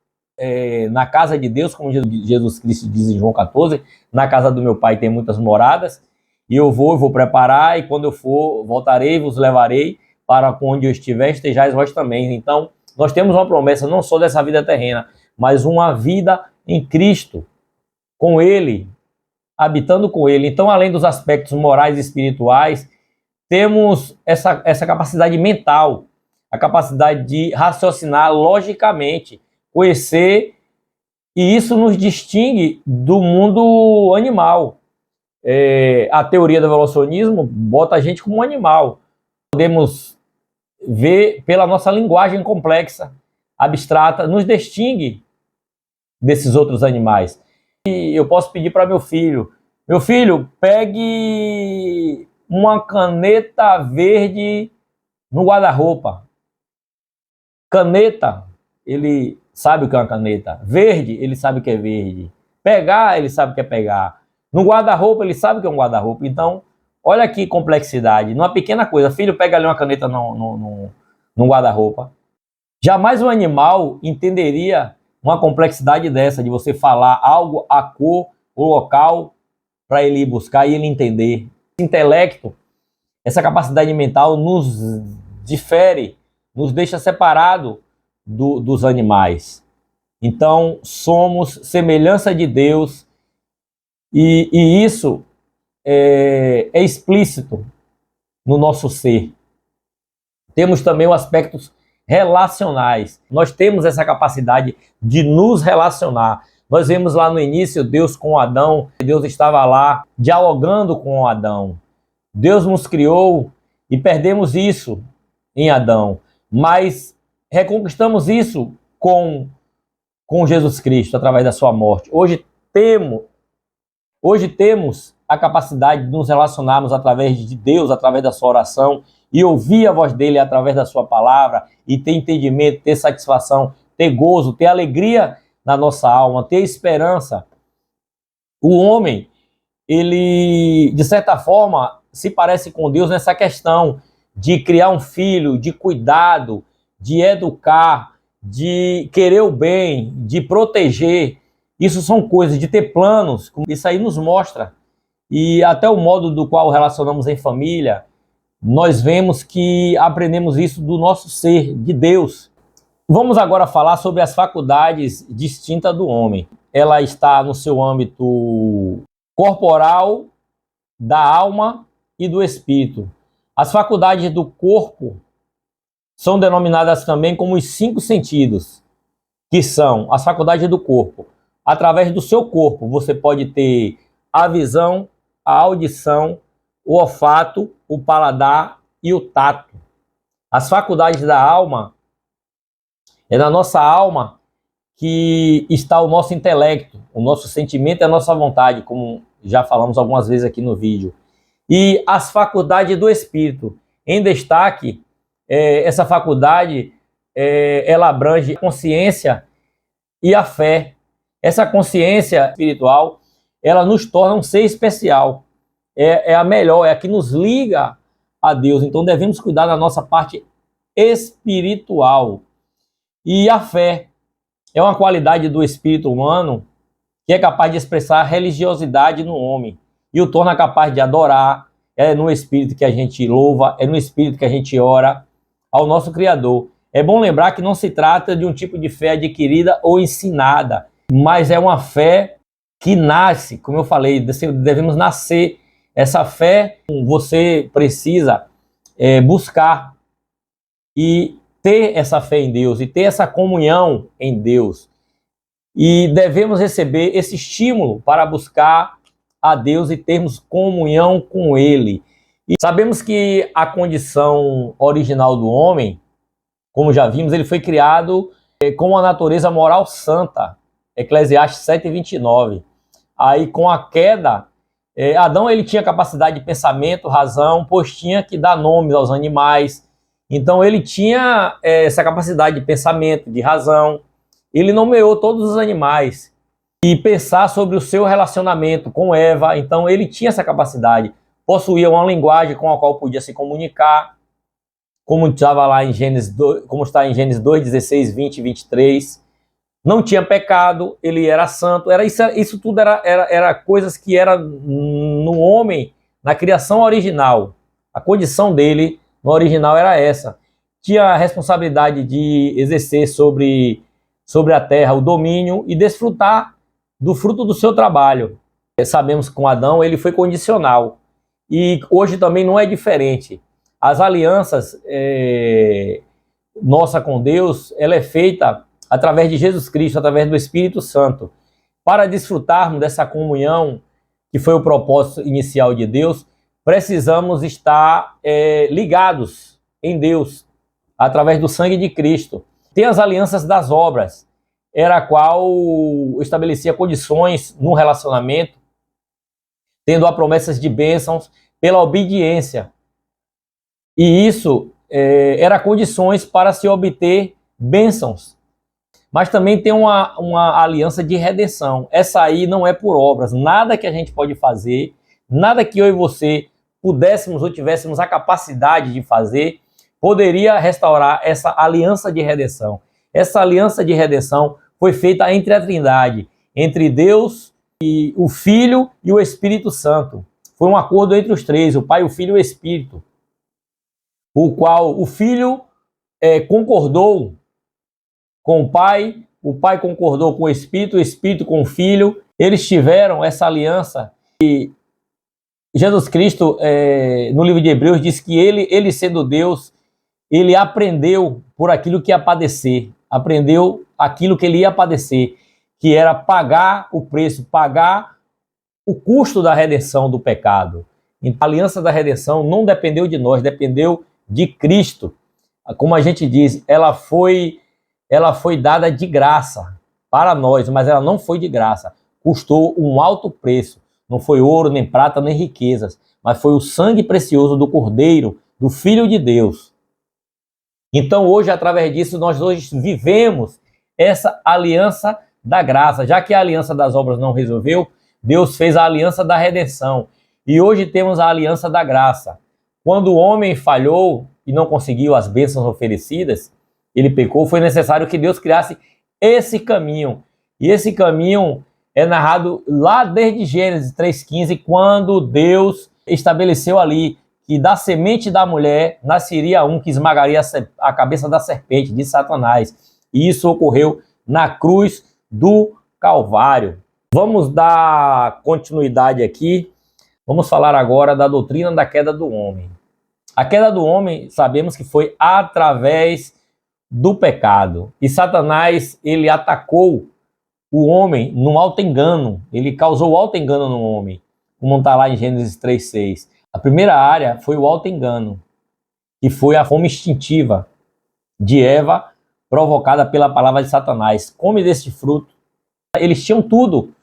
na casa de Deus, como Jesus Cristo diz em João 14, na casa do meu Pai tem muitas moradas, e eu vou preparar, e quando eu for, voltarei e vos levarei para onde eu estiver, estejais vós também. Então, nós temos uma promessa não só dessa vida terrena, mas uma vida em Cristo, com Ele, habitando com Ele. Então, além dos aspectos morais e espirituais, temos essa capacidade mental, a capacidade de raciocinar logicamente, conhecer, e isso nos distingue do mundo animal. A teoria do evolucionismo bota a gente como um animal. Podemos ver pela nossa linguagem complexa, abstrata, nos distingue desses outros animais. E eu posso pedir para meu filho, pegue uma caneta verde no guarda-roupa. Caneta, ele sabe o que é uma caneta. Verde, ele sabe o que é verde. Pegar, ele sabe o que é pegar. No guarda-roupa, ele sabe o que é um guarda-roupa. Então, olha que complexidade. Numa pequena coisa, filho, pega ali uma caneta no guarda-roupa. Jamais um animal entenderia uma complexidade dessa, de você falar algo, a cor, o local, para ele ir buscar e ele entender. Esse intelecto, essa capacidade mental nos difere, nos deixa separado dos animais. Então, somos semelhança de Deus e isso é explícito no nosso ser. Temos também os aspectos relacionais. Nós temos essa capacidade de nos relacionar. Nós vemos lá no início Deus com Adão, Deus estava lá dialogando com Adão. Deus nos criou e perdemos isso em Adão, mas reconquistamos isso com Jesus Cristo através da sua morte. Hoje temos a capacidade de nos relacionarmos através de Deus, através da sua oração, e ouvir a voz dele através da sua palavra, e ter entendimento, ter satisfação, ter gozo, ter alegria na nossa alma, ter esperança. O homem, ele, de certa forma, se parece com Deus nessa questão de criar um filho, de cuidado, de educar, de querer o bem, de proteger. Isso são coisas, de ter planos, isso aí nos mostra. E até o modo do qual relacionamos em família, nós vemos que aprendemos isso do nosso ser, de Deus. Vamos agora falar sobre as faculdades distintas do homem. Ela está no seu âmbito corporal, da alma e do espírito. As faculdades do corpo são denominadas também como os 5 sentidos, que são as faculdades do corpo. Através do seu corpo, você pode ter a visão, a audição, o olfato, o paladar e o tato. As faculdades da alma, é na nossa alma que está o nosso intelecto, o nosso sentimento e a nossa vontade, como já falamos algumas vezes aqui no vídeo. E as faculdades do espírito. Em destaque, essa faculdade, ela abrange a consciência e a fé. Essa consciência espiritual, ela nos torna um ser especial. É a melhor, é a que nos liga a Deus. Então devemos cuidar da nossa parte espiritual. E a fé é uma qualidade do espírito humano que é capaz de expressar religiosidade no homem e o torna capaz de adorar. É no espírito que a gente louva, é no espírito que a gente ora ao nosso Criador. É bom lembrar que não se trata de um tipo de fé adquirida ou ensinada, mas é uma fé que nasce, como eu falei, devemos nascer. Essa fé você precisa buscar e ter essa fé em Deus e ter essa comunhão em Deus. E devemos receber esse estímulo para buscar a Deus e termos comunhão com Ele. E sabemos que a condição original do homem, como já vimos, ele foi criado com uma natureza moral santa, Eclesiastes 7:29. Aí com a queda, Adão ele tinha capacidade de pensamento, razão, pois tinha que dar nomes aos animais. Então ele tinha essa capacidade de pensamento, de razão. Ele nomeou todos os animais e pensar sobre o seu relacionamento com Eva. Então ele tinha essa capacidade, possuía uma linguagem com a qual podia se comunicar, como estava lá em Gênesis 2, como está em Gênesis 2, 16, 20 e 23. Não tinha pecado, ele era santo. Isso tudo era coisas que era no homem, na criação original. A condição dele no original era essa. Tinha a responsabilidade de exercer sobre a terra o domínio e desfrutar do fruto do seu trabalho. Sabemos que com Adão ele foi condicional. E hoje também não é diferente. As alianças nossa com Deus, ela é feita através de Jesus Cristo, através do Espírito Santo. Para desfrutarmos dessa comunhão, que foi o propósito inicial de Deus, precisamos estar ligados em Deus, através do sangue de Cristo. Tem as alianças das obras, era a qual estabelecia condições no relacionamento, tendo a promessas de bênçãos pela obediência. E isso era condições para se obter bênçãos. Mas também tem uma aliança de redenção. Essa aí não é por obras. Nada que a gente pode fazer, nada que eu e você pudéssemos ou tivéssemos a capacidade de fazer, poderia restaurar essa aliança de redenção. Essa aliança de redenção foi feita entre a Trindade, entre Deus e o Filho e o Espírito Santo. Foi um acordo entre os três, o Pai, o Filho e o Espírito, o qual o Filho concordou com o Pai concordou com o Espírito com o Filho. Eles tiveram essa aliança e Jesus Cristo, no livro de Hebreus, diz que ele sendo Deus, ele aprendeu por aquilo que ia padecer, aprendeu aquilo que ele ia padecer, que era pagar o preço, pagar o custo da redenção do pecado. Então, a aliança da redenção não dependeu de nós, dependeu de Cristo. Como a gente diz, ela foi dada de graça para nós, mas ela não foi de graça. Custou um alto preço. Não foi ouro, nem prata, nem riquezas, mas foi o sangue precioso do Cordeiro, do Filho de Deus. Então hoje, através disso, nós hoje vivemos essa aliança da graça. Já que a aliança das obras não resolveu, Deus fez a aliança da redenção. E hoje temos a aliança da graça. Quando o homem falhou e não conseguiu as bênçãos oferecidas, ele pecou, foi necessário que Deus criasse esse caminho. E esse caminho é narrado lá desde Gênesis 3,15, quando Deus estabeleceu ali que da semente da mulher nasceria um que esmagaria a cabeça da serpente, de Satanás. E isso ocorreu na cruz do Calvário. Vamos dar continuidade aqui. Vamos falar agora da doutrina da queda do homem. A queda do homem, sabemos que foi através do pecado. E Satanás, ele atacou o homem num auto-engano. Ele causou auto-engano no homem, como está lá em Gênesis 3,6. A primeira área foi o auto-engano, que foi a fome instintiva de Eva, provocada pela palavra de Satanás. Come deste fruto. Eles tinham tudo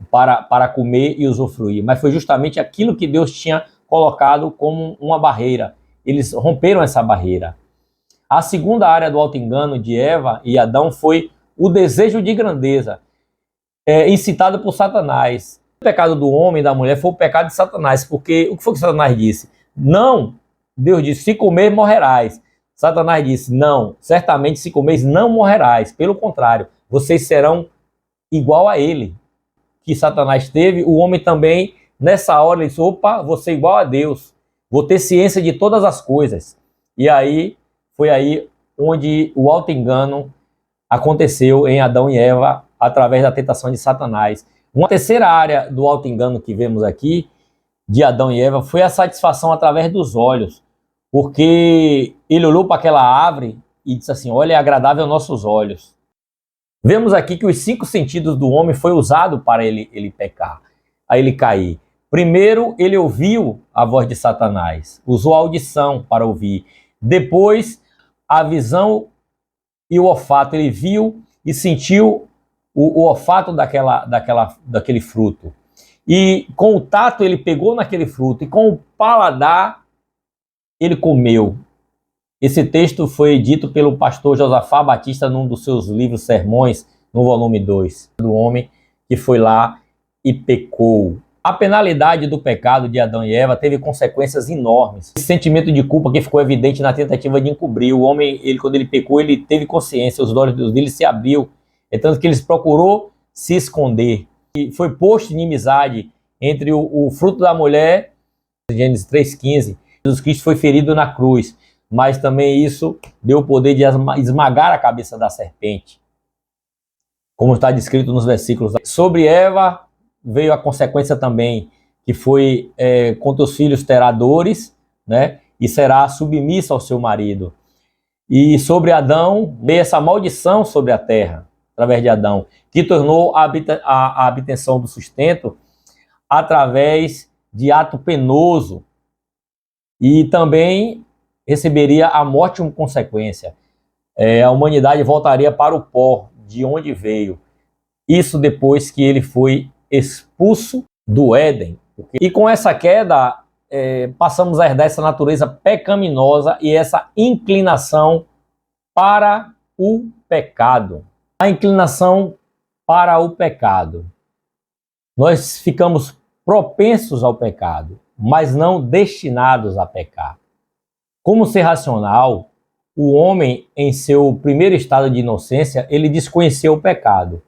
para comer e usufruir, mas foi justamente aquilo que Deus tinha colocado como uma barreira. Eles romperam essa barreira. A segunda área do auto-engano de Eva e Adão foi o desejo de grandeza, incitado por Satanás. O pecado do homem e da mulher foi o pecado de Satanás, porque o que foi que Satanás disse? Não, Deus disse, se comer, morrerás. Satanás disse, não, certamente se comeres, não morrerás. Pelo contrário, vocês serão igual a ele. Que Satanás teve, o homem também, nessa hora, ele disse, opa, vou ser igual a Deus, vou ter ciência de todas as coisas. E aí, foi aí onde o auto-engano aconteceu em Adão e Eva, através da tentação de Satanás. Uma terceira área do auto-engano que vemos aqui, de Adão e Eva, foi a satisfação através dos olhos. Porque ele olhou para aquela árvore e disse assim, olha, é agradável aos nossos olhos. Vemos aqui que os 5 sentidos do homem foi usado para ele pecar, a ele cair. Primeiro, ele ouviu a voz de Satanás, usou a audição para ouvir. Depois, a visão e o olfato, ele viu e sentiu o olfato daquele fruto. E com o tato ele pegou naquele fruto e com o paladar ele comeu. Esse texto foi dito pelo pastor Josafá Batista num dos seus livros sermões, no volume 2, do homem que foi lá e pecou. A penalidade do pecado de Adão e Eva teve consequências enormes. Esse sentimento de culpa que ficou evidente na tentativa de encobrir. O homem, quando ele pecou, ele teve consciência, os olhos dele se abriu. É tanto que ele procurou se esconder. E foi posto inimizade entre o fruto da mulher, Gênesis 3,15. Jesus Cristo foi ferido na cruz, mas também isso deu o poder de esmagar a cabeça da serpente. Como está descrito nos versículos. Sobre Eva veio a consequência também, que foi contra os filhos terá dores, né? E será submissa ao seu marido. E sobre Adão veio essa maldição sobre a terra, através de Adão, que tornou a obtenção do sustento através de ato penoso. E também receberia a morte como consequência. A humanidade voltaria para o pó, de onde veio. Isso depois que ele foi expulso do Éden. E com essa queda, passamos a herdar essa natureza pecaminosa e essa inclinação para o pecado. A inclinação para o pecado. Nós ficamos propensos ao pecado, mas não destinados a pecar. Como ser racional, o homem, em seu primeiro estado de inocência, ele desconheceu o pecado.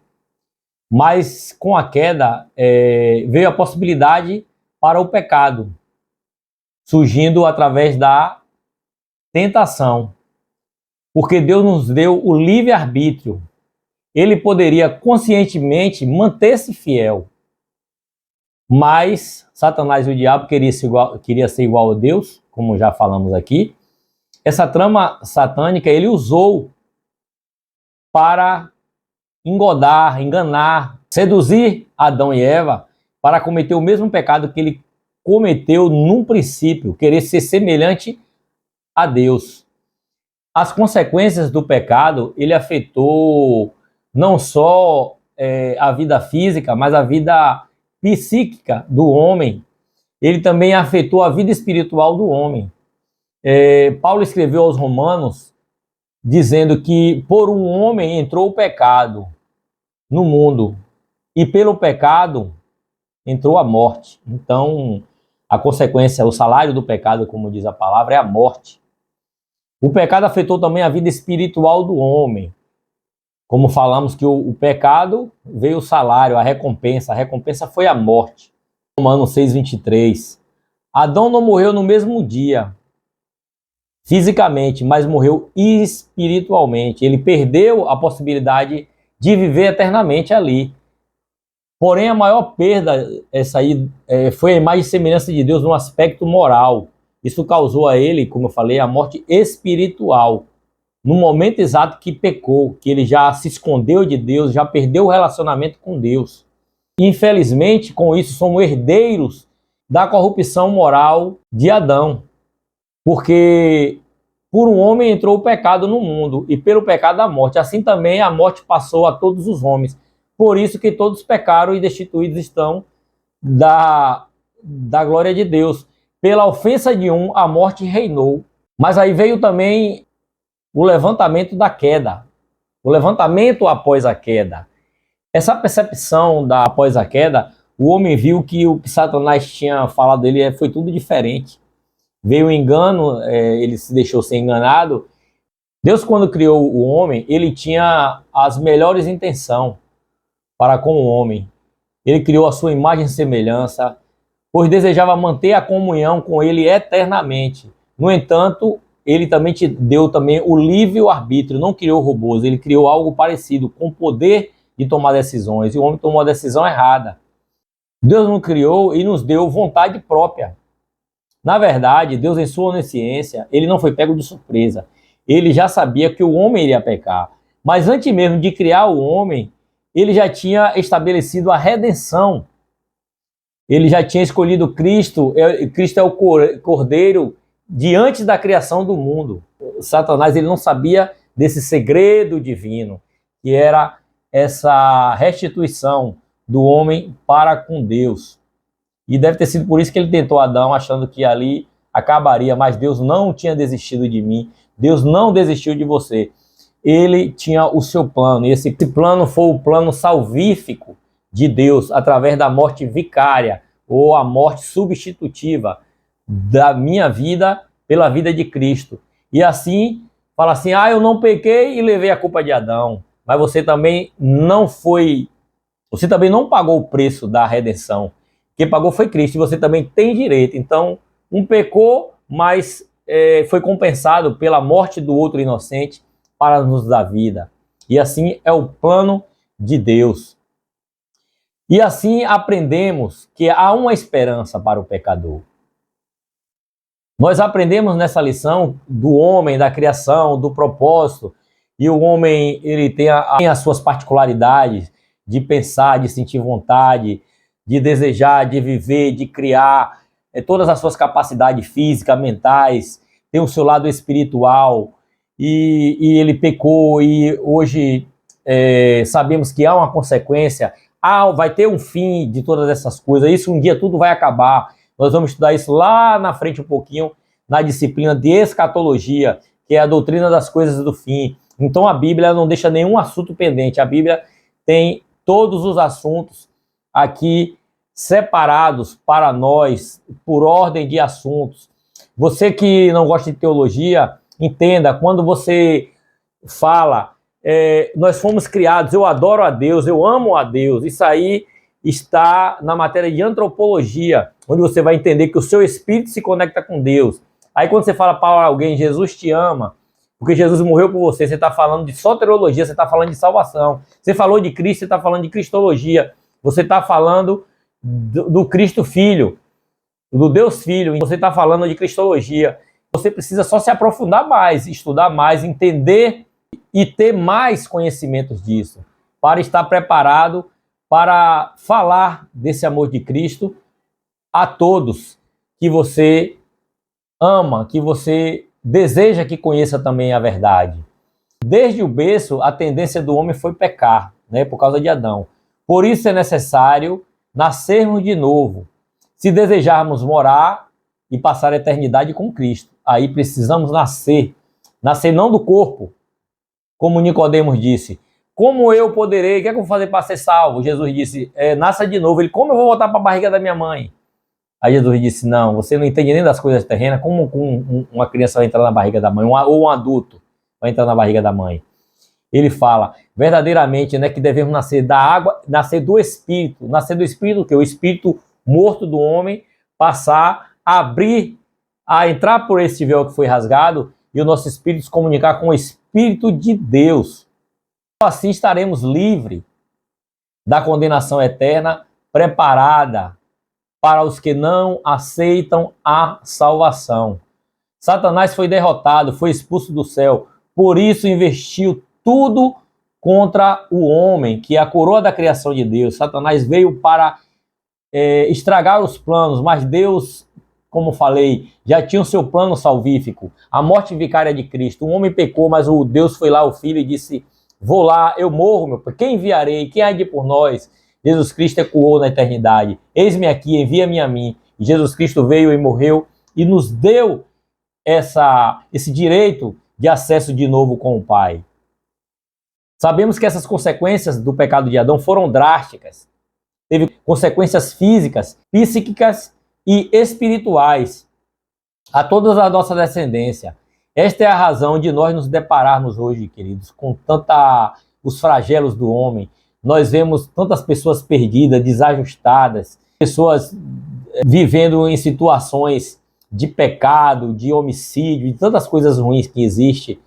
Mas com a queda veio a possibilidade para o pecado, surgindo através da tentação. Porque Deus nos deu o livre-arbítrio. Ele poderia conscientemente manter-se fiel. Mas Satanás e o diabo queria ser igual a Deus, como já falamos aqui. Essa trama satânica ele usou para engodar, enganar, seduzir Adão e Eva para cometer o mesmo pecado que ele cometeu num princípio, querer ser semelhante a Deus. As consequências do pecado, ele afetou não só a vida física, mas a vida psíquica do homem. Ele também afetou a vida espiritual do homem. Paulo escreveu aos Romanos, dizendo que por um homem entrou o pecado no mundo, e pelo pecado entrou a morte. Então, a consequência, o salário do pecado, como diz a palavra, é a morte. O pecado afetou também a vida espiritual do homem. Como falamos que o pecado veio o salário, a recompensa foi a morte. Romanos 6:23. Adão não morreu no mesmo dia, fisicamente, mas morreu espiritualmente. Ele perdeu a possibilidade de viver eternamente ali. Porém, a maior perda foi a imagem e semelhança de Deus no aspecto moral. Isso causou a ele, como eu falei, a morte espiritual. No momento exato que pecou, que ele já se escondeu de Deus, já perdeu o relacionamento com Deus. Infelizmente, com isso, somos herdeiros da corrupção moral de Adão. Porque por um homem entrou o pecado no mundo, e pelo pecado a morte. Assim também a morte passou a todos os homens. Por isso que todos pecaram e destituídos estão da glória de Deus. Pela ofensa de um, a morte reinou. Mas aí veio também o levantamento da queda. O levantamento após a queda. Essa percepção após a queda, o homem viu que o que Satanás tinha falado dele foi tudo diferente. Veio o engano, ele se deixou ser enganado. Deus, quando criou o homem, ele tinha as melhores intenções para com o homem. Ele criou a sua imagem e semelhança, pois desejava manter a comunhão com ele eternamente. No entanto, ele também te deu também o livre-arbítrio, não criou robôs, ele criou algo parecido, com poder de tomar decisões, e o homem tomou a decisão errada. Deus nos criou e nos deu vontade própria. Na verdade, Deus, em sua onisciência, ele não foi pego de surpresa. Ele já sabia que o homem iria pecar. Mas antes mesmo de criar o homem, ele já tinha estabelecido a redenção. Ele já tinha escolhido Cristo. Cristo é o Cordeiro de antes da criação do mundo. Satanás ele não sabia desse segredo divino, que era essa restituição do homem para com Deus. E deve ter sido por isso que ele tentou Adão, achando que ali acabaria, mas Deus não tinha desistido de mim, Deus não desistiu de você. Ele tinha o seu plano, e esse plano foi o plano salvífico de Deus, através da morte vicária, ou a morte substitutiva da minha vida pela vida de Cristo. E assim, fala assim, eu não pequei e levei a culpa de Adão, mas você também não pagou o preço da redenção. Quem pagou foi Cristo, e você também tem direito. Então, um pecou, mas foi compensado pela morte do outro inocente para nos dar vida. E assim é o plano de Deus. E assim aprendemos que há uma esperança para o pecador. Nós aprendemos nessa lição do homem, da criação, do propósito. E o homem ele tem as suas particularidades de pensar, de sentir vontade, de desejar, de viver, de criar, todas as suas capacidades físicas, mentais, tem o seu lado espiritual, e ele pecou, e hoje sabemos que há uma consequência, vai ter um fim de todas essas coisas, isso um dia tudo vai acabar, Nós vamos estudar isso lá na frente um pouquinho, na disciplina de escatologia, que é a doutrina das coisas do fim. Então a Bíblia não deixa nenhum assunto pendente. A Bíblia tem todos os assuntos aqui separados para nós, por ordem de assuntos. Você que não gosta de teologia, entenda, quando você fala, nós fomos criados, eu adoro a Deus, eu amo a Deus, isso aí está na matéria de antropologia, onde você vai entender que o seu espírito se conecta com Deus. Aí quando você fala para alguém, Jesus te ama, porque Jesus morreu por você, você está falando de soteriologia, você está falando de salvação. Você falou de Cristo, você está falando de cristologia. Você está falando do Cristo Filho, do Deus Filho. Você está falando de cristologia. Você precisa só se aprofundar mais, estudar mais, entender e ter mais conhecimentos disso, para estar preparado para falar desse amor de Cristo a todos que você ama, que você deseja que conheça também a verdade. Desde o berço, a tendência do homem foi pecar, né, por causa de Adão. Por isso é necessário nascermos de novo. Se desejarmos morar e passar a eternidade com Cristo, aí precisamos nascer. Nascer não do corpo, como Nicodemos disse. Como eu poderei, o que é que eu vou fazer para ser salvo? Jesus disse, nasça de novo. Ele, como eu vou voltar para a barriga da minha mãe? Aí Jesus disse, não, você não entende nem das coisas terrenas, como uma criança vai entrar na barriga da mãe, ou um adulto vai entrar na barriga da mãe. Ele fala, verdadeiramente, né, que devemos nascer da água, nascer do Espírito o quê? O Espírito morto do homem, passar a abrir, a entrar por esse véu que foi rasgado, e o nosso Espírito se comunicar com o Espírito de Deus. Assim estaremos livres da condenação eterna, preparada para os que não aceitam a salvação. Satanás foi derrotado, foi expulso do céu, por isso investiu tudo contra o homem, que é a coroa da criação de Deus. Satanás veio para estragar os planos, mas Deus, como falei, já tinha o seu plano salvífico, a morte vicária de Cristo. O homem pecou, mas o Deus foi lá, o Filho, e disse, vou lá, eu morro, meu pai, quem enviarei? Quem há de ir por nós? Jesus Cristo ecoou na eternidade. Eis-me aqui, envia-me a mim. E Jesus Cristo veio e morreu e nos deu esse direito de acesso de novo com o Pai. Sabemos que essas consequências do pecado de Adão foram drásticas. Teve consequências físicas, psíquicas e espirituais a toda a nossa descendência. Esta é a razão de nós nos depararmos hoje, queridos, com os flagelos do homem. Nós vemos tantas pessoas perdidas, desajustadas, pessoas vivendo em situações de pecado, de homicídio, de tantas coisas ruins que existem,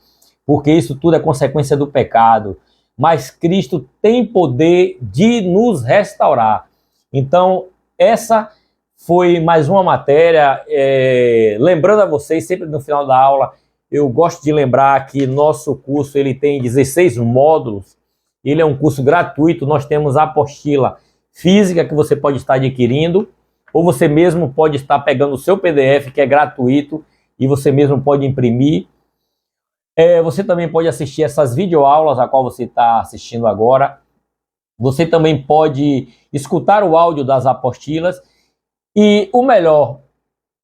porque isso tudo é consequência do pecado. Mas Cristo tem poder de nos restaurar. Então, essa foi mais uma matéria. Lembrando a vocês, sempre no final da aula, eu gosto de lembrar que nosso curso ele tem 16 módulos. Ele é um curso gratuito, nós temos a apostila física que você pode estar adquirindo, ou você mesmo pode estar pegando o seu PDF, que é gratuito, e você mesmo pode imprimir. Você também pode assistir essas videoaulas a qual você está assistindo agora. Você também pode escutar o áudio das apostilas. E o melhor,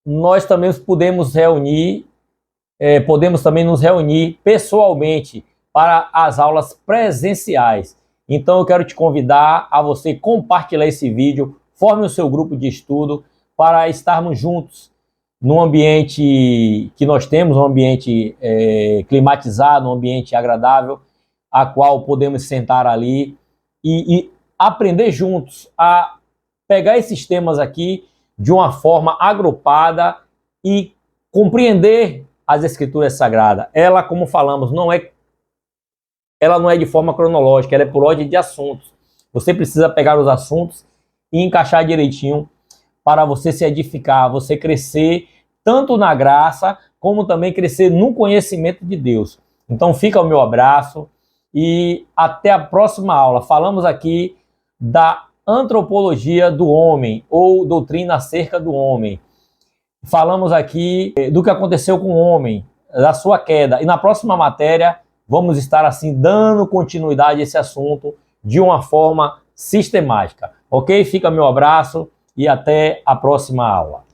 nós também podemos também nos reunir pessoalmente para as aulas presenciais. Então eu quero te convidar a você compartilhar esse vídeo, forme o seu grupo de estudo para estarmos juntos num ambiente que nós temos, um ambiente climatizado, um ambiente agradável, a qual podemos sentar ali e aprender juntos a pegar esses temas aqui de uma forma agrupada e compreender as Escrituras Sagradas. Ela, como falamos, ela não é de forma cronológica, ela é por ordem de assuntos. Você precisa pegar os assuntos e encaixar direitinho para você se edificar, você crescer tanto na graça, como também crescer no conhecimento de Deus. Então fica o meu abraço e até a próxima aula. Falamos aqui da antropologia do homem, ou doutrina acerca do homem. Falamos aqui do que aconteceu com o homem, da sua queda. E na próxima matéria vamos estar assim dando continuidade a esse assunto de uma forma sistemática. Ok? Fica meu abraço e até a próxima aula.